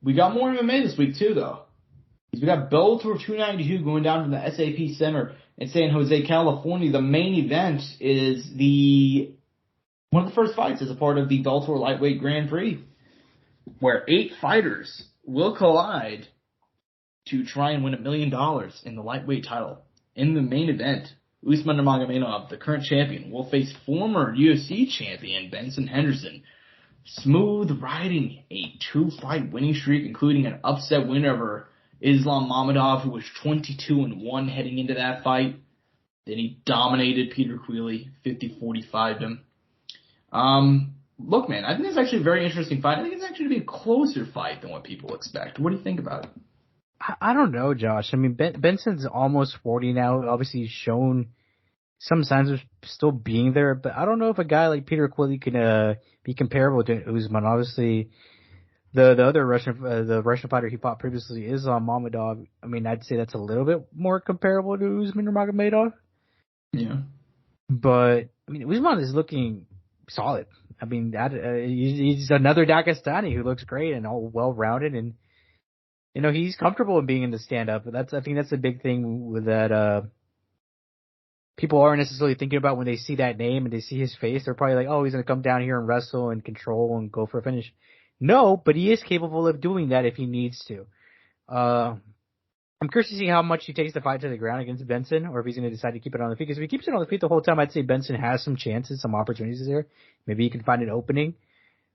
we got more MMA this week too, though. We got Bellator 292 going down from the SAP Center in San Jose, California. The main event is one of the first fights as a part of the Bellator Lightweight Grand Prix, where 8 fighters will collide to try and win $1 million in the lightweight title. In the main event, Usman Nurmagomedov, the current champion, will face former UFC champion Benson Henderson, smooth riding a 2-fight winning streak, including an upset win over Islam Mamedov, who was 22-1 heading into that fight. Then he dominated Peter Queally, 50-45'd him. Look, man, I think it's actually a very interesting fight. I think it's actually going to be a closer fight than what people expect. What do you think about it? I don't know, Josh. I mean, Benson's almost 40 now. Obviously, he's shown some signs of still being there, but I don't know if a guy like Peter Queally can be comparable to Usman. Obviously, the other Russian fighter he fought previously is Mamedov. I mean, I'd say that's a little bit more comparable to Usman Nurmagomedov. Yeah. But I mean, Usman is looking solid. I mean, he's another Dagestani who looks great and all well-rounded, and he's comfortable in being in the stand-up. But I think that's the big thing with that. People aren't necessarily thinking about when they see that name and they see his face. They're probably like, oh, he's gonna come down here and wrestle and control and go for a finish. No, but he is capable of doing that if he needs to. I'm curious to see how much he takes the fight to the ground against Benson, or if he's going to decide to keep it on the feet. Because if he keeps it on the feet the whole time, I'd say Benson has some chances, some opportunities there. Maybe he can find an opening.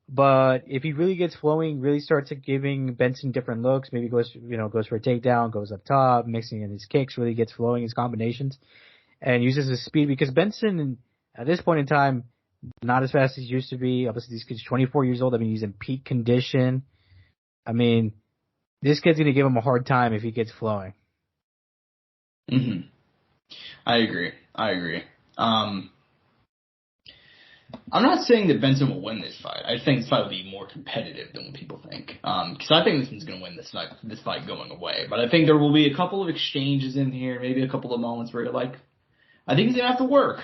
But if he really gets flowing, really starts giving Benson different looks, maybe goes for a takedown, goes up top, mixing in his kicks, really gets flowing his combinations, and uses his speed. Because Benson, at this point in time, not as fast as he used to be. Obviously, this kid's 24 years old. I mean, he's in peak condition. I mean, this kid's going to give him a hard time if he gets flowing. Mm-hmm. I agree. I'm not saying that Benson will win this fight. I think this fight will be more competitive than what people think. Because I think this one's going to win this fight going away. But I think there will be a couple of exchanges in here, maybe a couple of moments where you're like, I think he's going to have to work,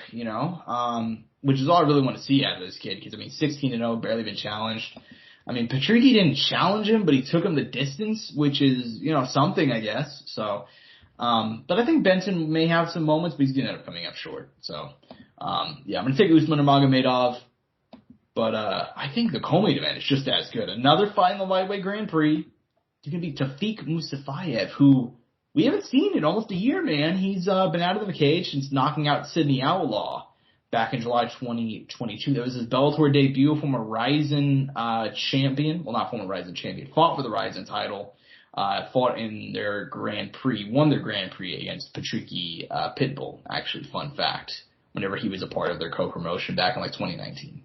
which is all I really want to see out of this kid. Because, 16-0, barely been challenged. Patricky didn't challenge him, but he took him the distance, which is, something, I guess. So, but I think Benson may have some moments, but he's going to end up coming up short. So, I'm going to take Usman Nurmagomedov, but I think the co-main event is just as good. Another fight in the lightweight Grand Prix. It's going to be Tafik Musafayev, who we haven't seen in almost a year, man. He's been out of the cage since knocking out Sidney Outlaw back in July 2022. That was his Bellator debut, former Ryzen champion. Well, not former Ryzen champion. Fought for the Ryzen title. Fought in their Grand Prix. Won their Grand Prix against Patricky Pitbull. Actually, fun fact. Whenever he was a part of their co-promotion back in 2019.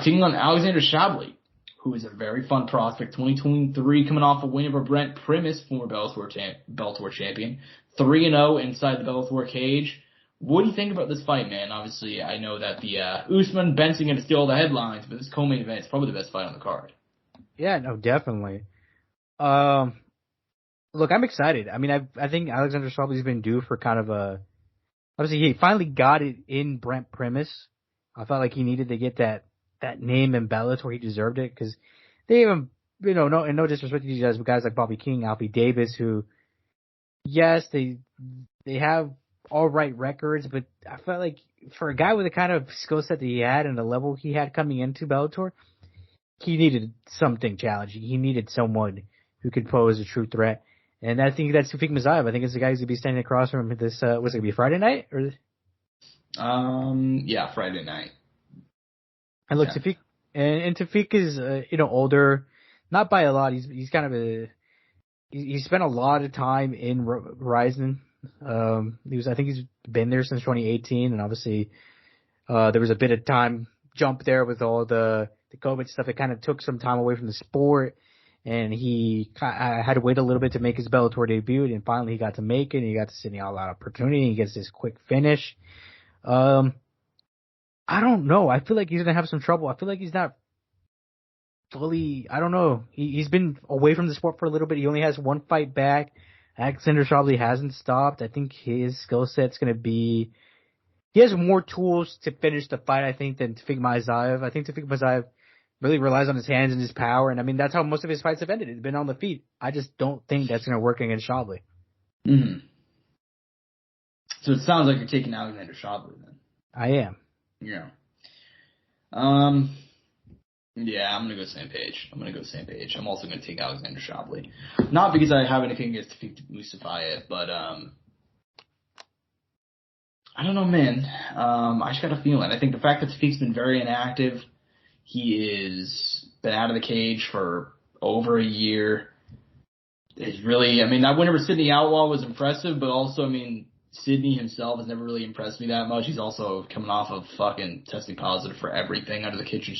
Taking on Alexander Shabliy, who is a very fun prospect. 2023, coming off a win over Brent Primus, former Bellator champion. 3-0 inside the Bellator cage. What do you think about this fight, man? Obviously, I know that the Usman Benson going to steal all the headlines, but this co-main event is probably the best fight on the card. Yeah, no, definitely. Look, I'm excited. I think Alexander Shabli's been due for kind of a. Obviously, he finally got it in Brent Primus. I felt like he needed to get that that name in Bellator. He deserved it because they even, no disrespect to these guys, but guys like Bobby King, Alfie Davis, who, yes, they have all right records, but I felt like for a guy with the kind of skill set that he had and the level he had coming into Bellator, he needed something challenging. He needed someone who could pose a true threat. And I think that's Tufik Mazaev. I think it's the guy who's going to be standing across from him this, was it going to be Friday night? Yeah, Friday night. And look, yeah. Tufik is, older, not by a lot. He's kind of he spent a lot of time in Verizon. I think he's been there since 2018, and obviously, there was a bit of time jump there with all the COVID stuff. It kind of took some time away from the sport, and he had to wait a little bit to make his Bellator debut, and finally he got to make it, and he got to sit in all that opportunity, and he gets this quick finish. I don't know. I feel like he's going to have some trouble. I feel like he's not fully, I don't know. He's been away from the sport for a little bit. He only has one fight back. Alexander Shabliy hasn't stopped. I think his skill set's going to be, he has more tools to finish the fight, I think, than Tufik Mazaev. I think Tufik Mazaev really relies on his hands and his power, and I mean, that's how most of his fights have ended. It's been on the feet. I just don't think that's going to work against Shabliy. Mm-hmm. So it sounds like you're taking Alexander Shabliy then. I am. Yeah. Yeah, I'm going to go same page. I'm also going to take Alexander Shabliy. Not because I have anything against Tufik Musafayev, but I don't know, man. I just got a feeling. I think the fact that Tufik's been very inactive, he is been out of the cage for over a year. It's really, I mean, that win over Sidney Outlaw was impressive, but also, I mean, Sidney himself has never really impressed me that much. He's also coming off of fucking testing positive for everything under the kitchen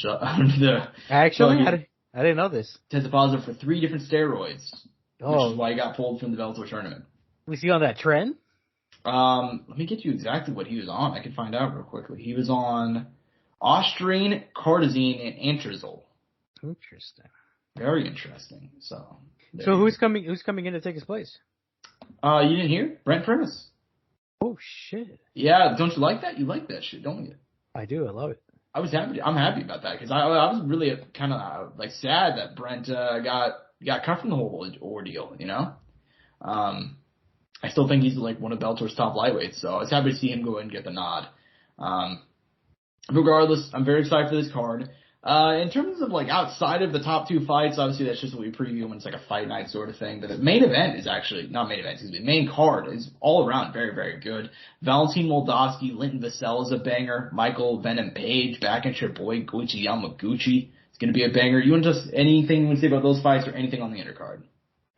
Actually, I didn't know this. Tested positive for 3 different steroids, which is why he got pulled from the Bellator tournament. Was he on that trend? Let me get you exactly what he was on. I can find out real quickly. He was on Ostrine, Cardizine, and Antrazol. Interesting. Very interesting. So who's coming in to take his place? You didn't hear? Brent Primus. Oh shit! Yeah, don't you like that? You like that shit, don't you? I do. I love it. I'm happy about that because I was really kind of like sad that Brent got cut from the whole ordeal. You know, I still think he's like one of Bellator's top lightweights, so I was happy to see him go and get the nod. Regardless, I'm very excited for this card. In terms of like outside of the top 2 fights, obviously that's just what we preview when it's like a fight night sort of thing. But the main event is actually, main card is all around very, very good. Valentin Moldavsky, Linton Vassell is a banger. Michael Venom Page back at your boy Gucci Yamaguchi. It's going to be a banger. You want just anything you want to say about those fights or anything on the undercard?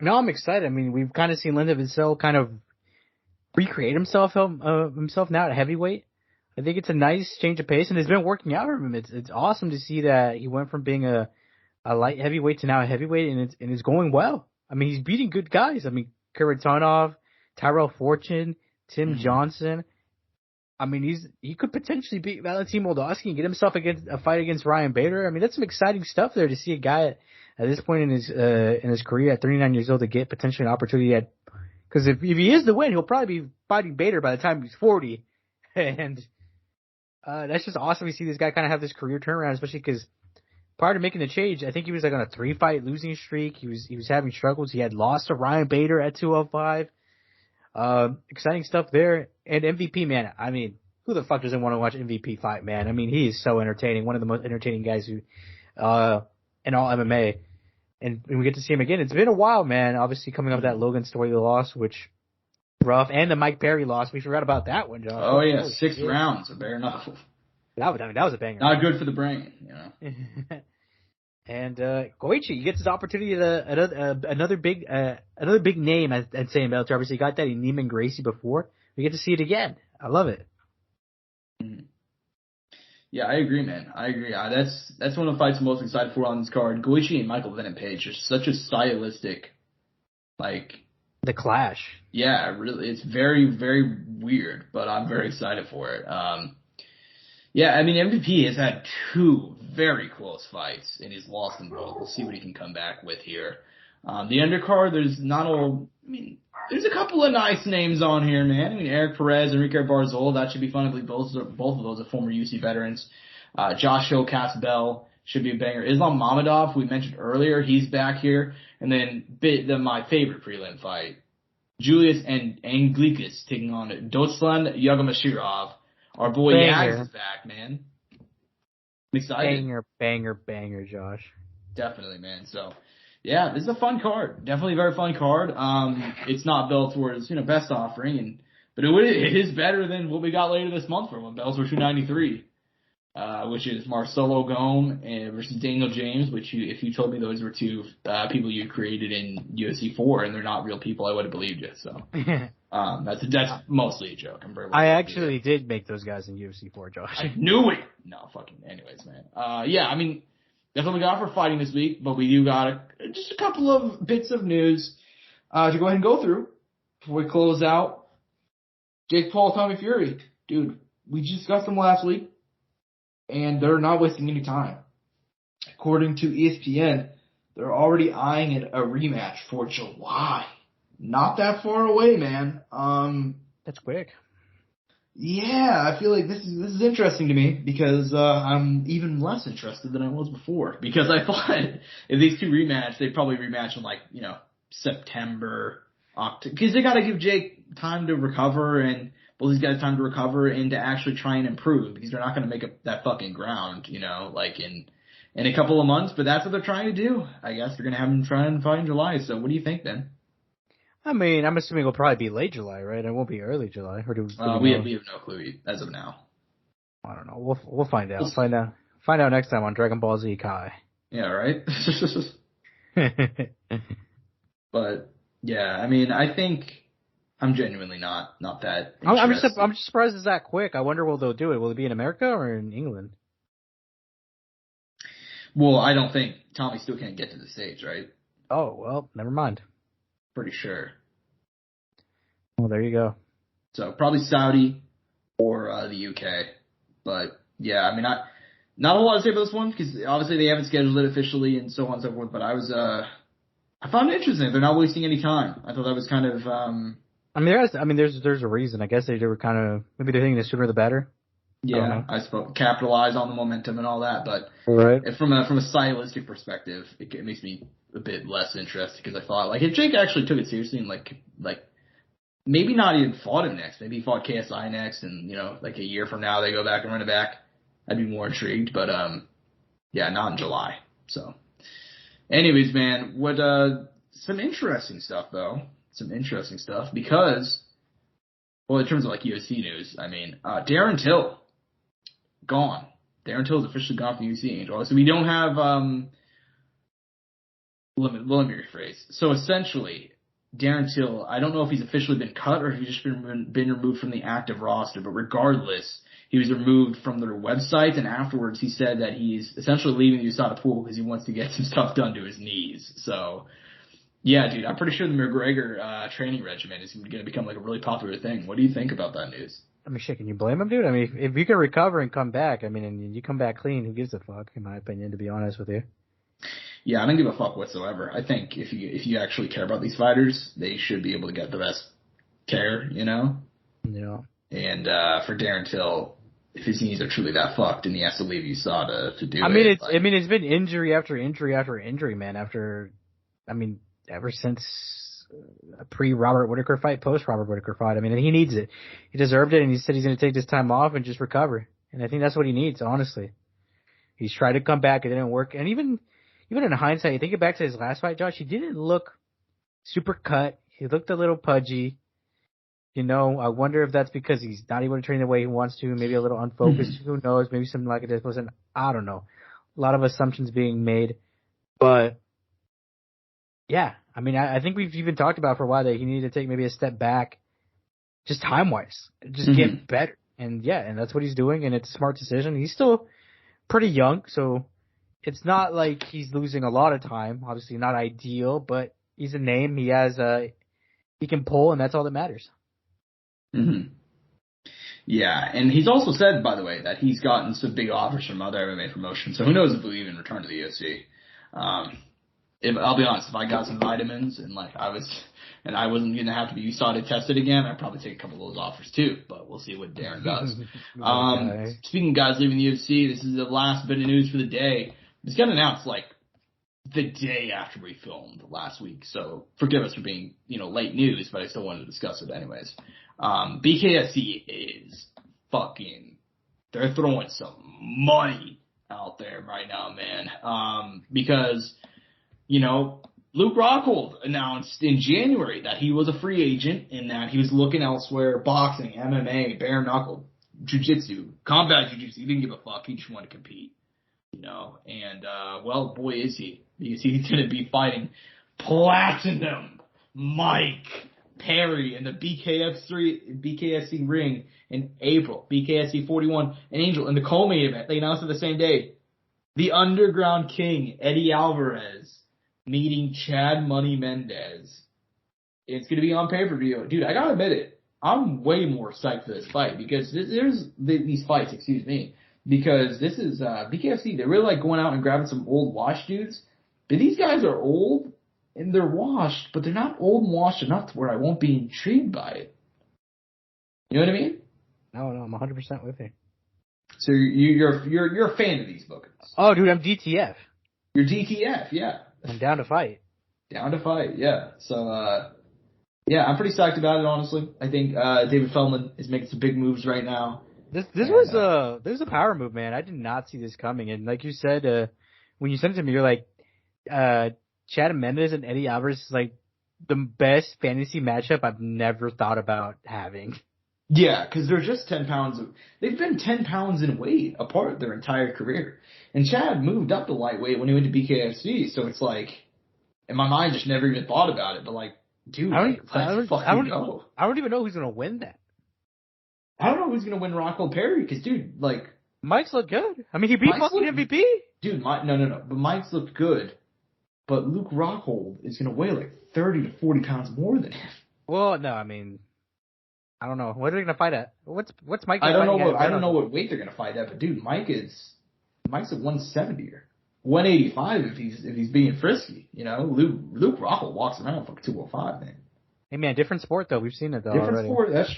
No, I'm excited. I mean, we've kind of seen Linton Vassell kind of recreate himself now at heavyweight. I think it's a nice change of pace, and it's been working out for him. It's awesome to see that he went from being a light heavyweight to now a heavyweight, and it's going well. I mean, he's beating good guys. I mean, Kharitonov, Tyrell Fortune, Tim Johnson. I mean, he could potentially beat Valentin Moldavsky and get himself a fight against Ryan Bader. I mean, that's some exciting stuff there to see a guy at this point in his career at 39 years old to get potentially an opportunity because if he is to win, he'll probably be fighting Bader by the time he's 40, and that's just awesome to see this guy kind of have this career turnaround, especially because prior to making the change, I think he was like on a 3-fight losing streak. He was having struggles. He had lost to Ryan Bader at 205. Exciting stuff there. And MVP, man, I mean, who the fuck doesn't want to watch MVP fight, man? I mean, he is so entertaining. One of the most entertaining guys in all MMA. And we get to see him again. It's been a while, man. Obviously coming up with that Logan Story loss, which rough, and the Mike Perry loss. We forgot about that one, Josh. Oh yeah, 6 rounds, a bare knuckle. That was a banger. Not good for the brain, you know. And Goichi gets his opportunity to another big name, I'd say, in Bellator. Obviously, he got that in Neiman Gracie before. We get to see it again. I love it. Yeah, I agree, man. I agree. That's one of the fights I'm most excited for on this card. Goichi and Michael Venom Page are such a stylistic, like. The clash. Yeah, really. It's very, very weird, but I'm very excited for it. Yeah, I mean, MVP has had 2 very close fights, and he's lost them both. We'll see what he can come back with here. The undercard, there's a couple of nice names on here, man. I mean, Eric Perez, Enrique Barzol, that should be fun. I believe both of those are former UFC veterans. Josh Hill, Cass Bell should be a banger. Islam Mamedov, we mentioned earlier, he's back here. And then my favorite prelim fight, Julius and Anglickas taking on Dostlan Yagomashirov. Our boy Yags is back, man. I'm excited. Banger, Josh. Definitely, man. So, yeah, this is a fun card. Definitely a very fun card. It's not Bellator's, best offering, but it is better than what we got later this month from him, Bellator 293, which is Marcelo Gome versus Daniel James, which if you told me those were two people you created in UFC 4 and they're not real people, I would have believed you. So, that's mostly a joke. I actually did make those guys in UFC 4, Josh. I knew it. No, anyways, man. Definitely got for fighting this week, but we do got just a couple of bits of news to go ahead and go through before we close out. Jake Paul, Tommy Fury. Dude, we discussed them last week, and they're not wasting any time. According to ESPN, they're already eyeing a rematch for July. Not that far away, man. That's quick. Yeah, I feel like this is interesting to me because I'm even less interested than I was before. Because I thought if these two rematch, they'd probably rematch in September, October. Because they got to give Jake time to recover and both these guys time to recover and to actually try and improve because they're not going to make up that fucking ground, in a couple of months. But that's what they're trying to do. I guess they're going to have them try and fight in July. So what do you think, Ben? I mean, I'm assuming it'll probably be late July, right? It won't be early July. Or do we have no clue as of now. I don't know. We'll find out. Find out next time on Dragon Ball Z Kai. Yeah, right? But yeah, I mean, I think I'm genuinely not that interested. I'm just surprised it's that quick. I wonder will they'll do it. Will it be in America or in England? Well, I don't think Tommy still can't get to the States, right? Oh, well, never mind. Pretty sure. Well, there you go. So probably Saudi or the UK. But yeah, I mean, not a lot to say about this one because obviously they haven't scheduled it officially and so on and so forth. But I found it interesting. They're not wasting any time. I thought that was kind of. There's a reason. I guess they were kind of maybe they're thinking the sooner the better. Yeah, I suppose capitalize on the momentum and all that. But right. From a stylistic perspective, it makes me a bit less interested because I thought if Jake actually took it seriously and maybe not even fought him next, maybe he fought KSI next, and a year from now they go back and run it back, I'd be more intrigued. But not in July. So, anyways, man, some interesting stuff though. Some interesting stuff because, well, in terms of UFC news, I mean, Darren Till gone. Darren Till is officially gone from UFC, Angel. So we don't have let me rephrase. So essentially, Darren Till, I don't know if he's officially been cut or if he's just been removed from the active roster, but regardless, he was removed from their website, and afterwards he said that he's essentially leaving the USADA pool because he wants to get some stuff done to his knees. So, yeah, dude, I'm pretty sure the McGregor training regimen is going to become a really popular thing. What do you think about that news? I mean, shit, can you blame him, dude? I mean, if you can recover and come back, I mean, and you come back clean, who gives a fuck, in my opinion, to be honest with you. Yeah, I don't give a fuck whatsoever. I think if you actually care about these fighters, they should be able to get the best care, Yeah. And for Darren Till, if his knees are truly that fucked and he has to leave USADA to do it. It's been injury after injury after injury, man. Ever since pre-Robert Whittaker fight, post-Robert Whittaker fight. I mean, he needs it. He deserved it, and he said he's going to take this time off and just recover. And I think that's what he needs, honestly. He's tried to come back. It didn't work. And even in hindsight, you think back to his last fight, Josh, he didn't look super cut. He looked a little pudgy. I wonder if that's because he's not able to train the way he wants to, maybe a little unfocused. Who knows? Maybe something like this wasn't, I don't know. A lot of assumptions being made. But, yeah, I mean, I think we've even talked about for a while that he needed to take maybe a step back, just time-wise, just get better. And, yeah, and that's what he's doing, and it's a smart decision. He's still pretty young, so it's not like he's losing a lot of time. Obviously not ideal, but he's a name. He has he can pull, and that's all that matters. Mm-hmm. Yeah, and he's also said, by the way, that he's gotten some big offers from other MMA promotions. So who knows if he'll even return to the UFC. if I'll be honest, if I got some vitamins and like I wasn't gonna have to be USADA tested again, I'd probably take a couple of those offers too. But we'll see what Darren does. Speaking of guys leaving the UFC, this is the last bit of news for the day. It's got announced like the day after we filmed last week, so forgive us for being late news, but I still wanted to discuss it anyways. BKFC is they're throwing some money out there right now, man. Because Luke Rockhold announced in January that he was a free agent and that he was looking elsewhere, boxing, MMA, bare knuckle, jiu-jitsu, combat jiu-jitsu. He didn't give a fuck. He just wanted to compete, and, well, boy, is he, because he's going to be fighting Platinum Mike Perry in the BKFC ring in April. BKFC 41 and Angel in the co-main event. They announced it the same day. The Underground King, Eddie Alvarez, meeting Chad Money Mendez. It's going to be on pay-per-view. Dude, I got to admit it. I'm way more psyched for this fight because these fights, because this is BKFC. They're really like going out and grabbing some old washed dudes. But these guys are old and they're washed, but they're not old and washed enough to where I won't be intrigued by it. You know what I mean? No, I'm 100% with you. So you're a fan of these bookings? Oh, dude, I'm DTF. You're DTF, yeah. I'm down to fight. Down to fight, yeah. So, yeah, I'm pretty psyched about it, honestly. I think David Feldman is making some big moves right now. This was a power move, man. I did not see this coming. And like you said, when you sent it to me, you're like, Chad Mendes and Eddie Alvarez is like the best fantasy matchup I've never thought about having. Yeah, because they're just 10 pounds. They've been 10 pounds in weight apart their entire career. And Chad moved up to lightweight when he went to BKFC, so it's like, in my mind, just never even thought about it. But like, dude, I don't even know who's gonna win that. I don't know who's gonna win Rockhold Perry, because dude, like, Mike's looked good. I mean, he beat fucking MVP. Dude, no. But Mike's looked good. But Luke Rockhold is gonna weigh like 30 to 40 pounds more than him. Well, no, I mean, I don't know. What are they gonna fight at? What's Mike? I don't know what weight they're gonna fight at. But dude, Mike's at 170 or 185 if he's being frisky. Luke Rockhold walks around for 205, man. Hey man, different sport though. We've seen it though. Different sport. That's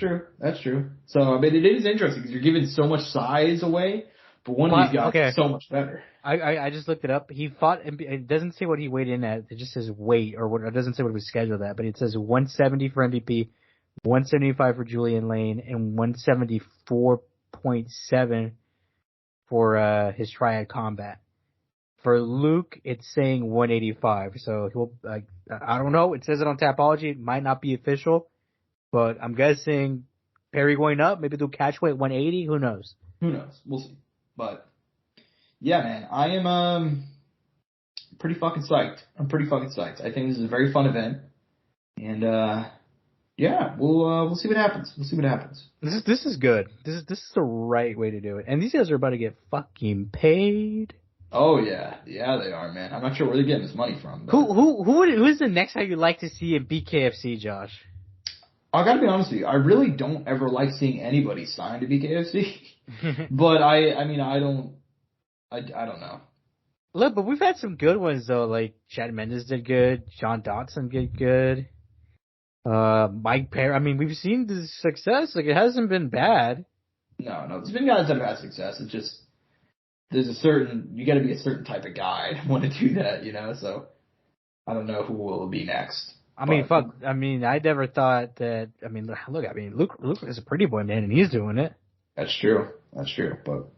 true. So I mean, it is interesting because you're giving so much size away, but one of these guys is so much better. I just looked it up. He fought. It doesn't say what he weighed in at. It just says weight, or what. It doesn't say what he was scheduled at, but it says 170 for MVP, 175 for Julian Lane, and 174.7 for his triad combat. For Luke, it's saying 185. So he'll. I don't know. It says it on Tapology. It might not be official, but I'm guessing Perry going up. Maybe they'll catch weight 180. Who knows? We'll see. But yeah, man, I am pretty fucking psyched. I'm pretty fucking psyched. I think this is a very fun event, and yeah, we'll see what happens. This is good. This is the right way to do it. And these guys are about to get fucking paid. Oh yeah, they are, man. I'm not sure where they're getting this money from. But Who is the next guy you'd like to see in BKFC, Josh? I gotta be honest with you. I really don't ever like seeing anybody sign to BKFC. But I mean, I don't know. Look, but we've had some good ones though. Like Chad Mendes did good. John Dotson did good. Mike Perry. I mean, we've seen the success. Like, it hasn't been bad. No. There's been guys that have had success. It's just you got to be a certain type of guy to want to do that, So I don't know who will be next. I mean, I never thought that. I mean, look. I mean, Luke is a pretty boy, man, and he's doing it. That's true. But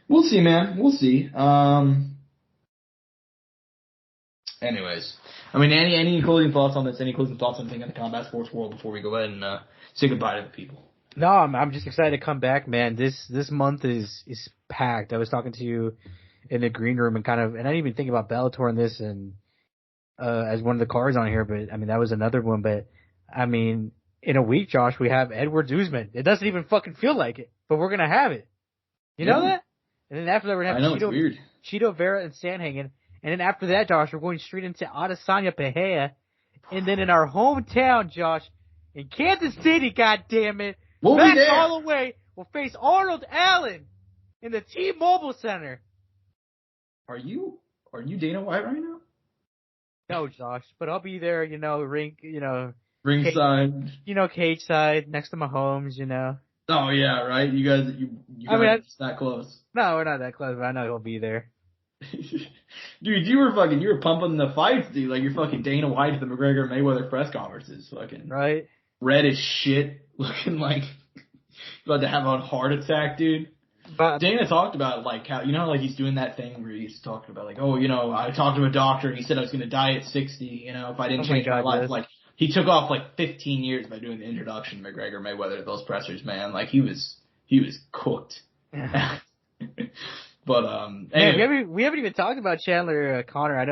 we'll see, man. We'll see. Anyways, I mean, any closing thoughts on this? Any closing thoughts on anything in the combat sports world before we go ahead and say goodbye to the people? No, I'm just excited to come back, man. This month is packed. I was talking to you in the green room and I didn't even think about Bellator in this and as one of the cards on here, but I mean that was another one. But I mean, in a week, Josh, we have Edward Usman. It doesn't even fucking feel like it, but we're gonna have it. You know that? And then after that, we're gonna have Cheeto Vera and Sandhagen. And then after that, Josh, we're going straight into Adesanya Pereira. And then in our hometown, Josh, in Kansas City, goddammit, Max Holloway will face Arnold Allen in the T-Mobile Center. Are you Dana White right now? No, Josh, but I'll be there, Ringside. cage side, next to Mahomes, Oh yeah, right. You guys are just that close. No, we're not that close, but I know he'll be there. Dude, you were pumping the fights, dude. Like you're fucking Dana White at the McGregor Mayweather press conferences, fucking right, red as shit, looking like about to have a heart attack, dude. But Dana talked about like how like he's doing that thing where he's talking about like, I talked to a doctor and he said I was gonna die at 60, if I didn't change my life. Like he took off like 15 years by doing the introduction to McGregor Mayweather at those pressers, man. Like he was cooked. But anyway. Man, we haven't even talked about Chandler Connor.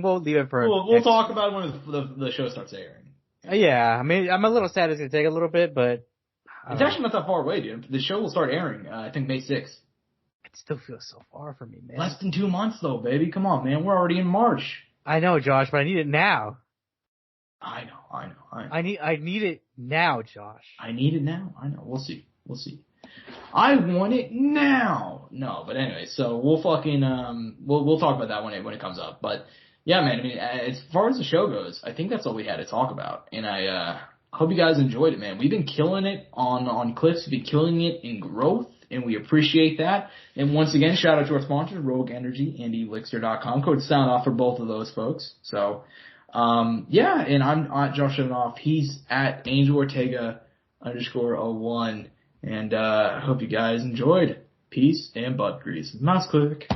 We'll leave it for. We'll talk about it when the show starts airing. Yeah, I'm a little sad it's gonna take a little bit, but it's actually not that far away, dude. The show will start airing, I think May 6th. It still feels so far for me, man. Less than 2 months though, baby. Come on, man. We're already in March. I know, Josh, but I need it now. I know. I need it now, Josh. I need it now. I know. We'll see. I want it now. No, but anyway, so we'll fucking we'll talk about that when it comes up. But yeah, man. I mean, as far as the show goes, I think that's all we had to talk about, and I hope you guys enjoyed it, man. We've been killing it on clips. We've been killing it in growth, and we appreciate that. And once again, shout out to our sponsors, Rogue Energy and ELYXR.com. Code Soundoff for both of those folks. So, yeah, and I'm at Josh Evanoff. He's at Angel Ortega _01. And I hope you guys enjoyed. Peace and butt grease. Mouse click.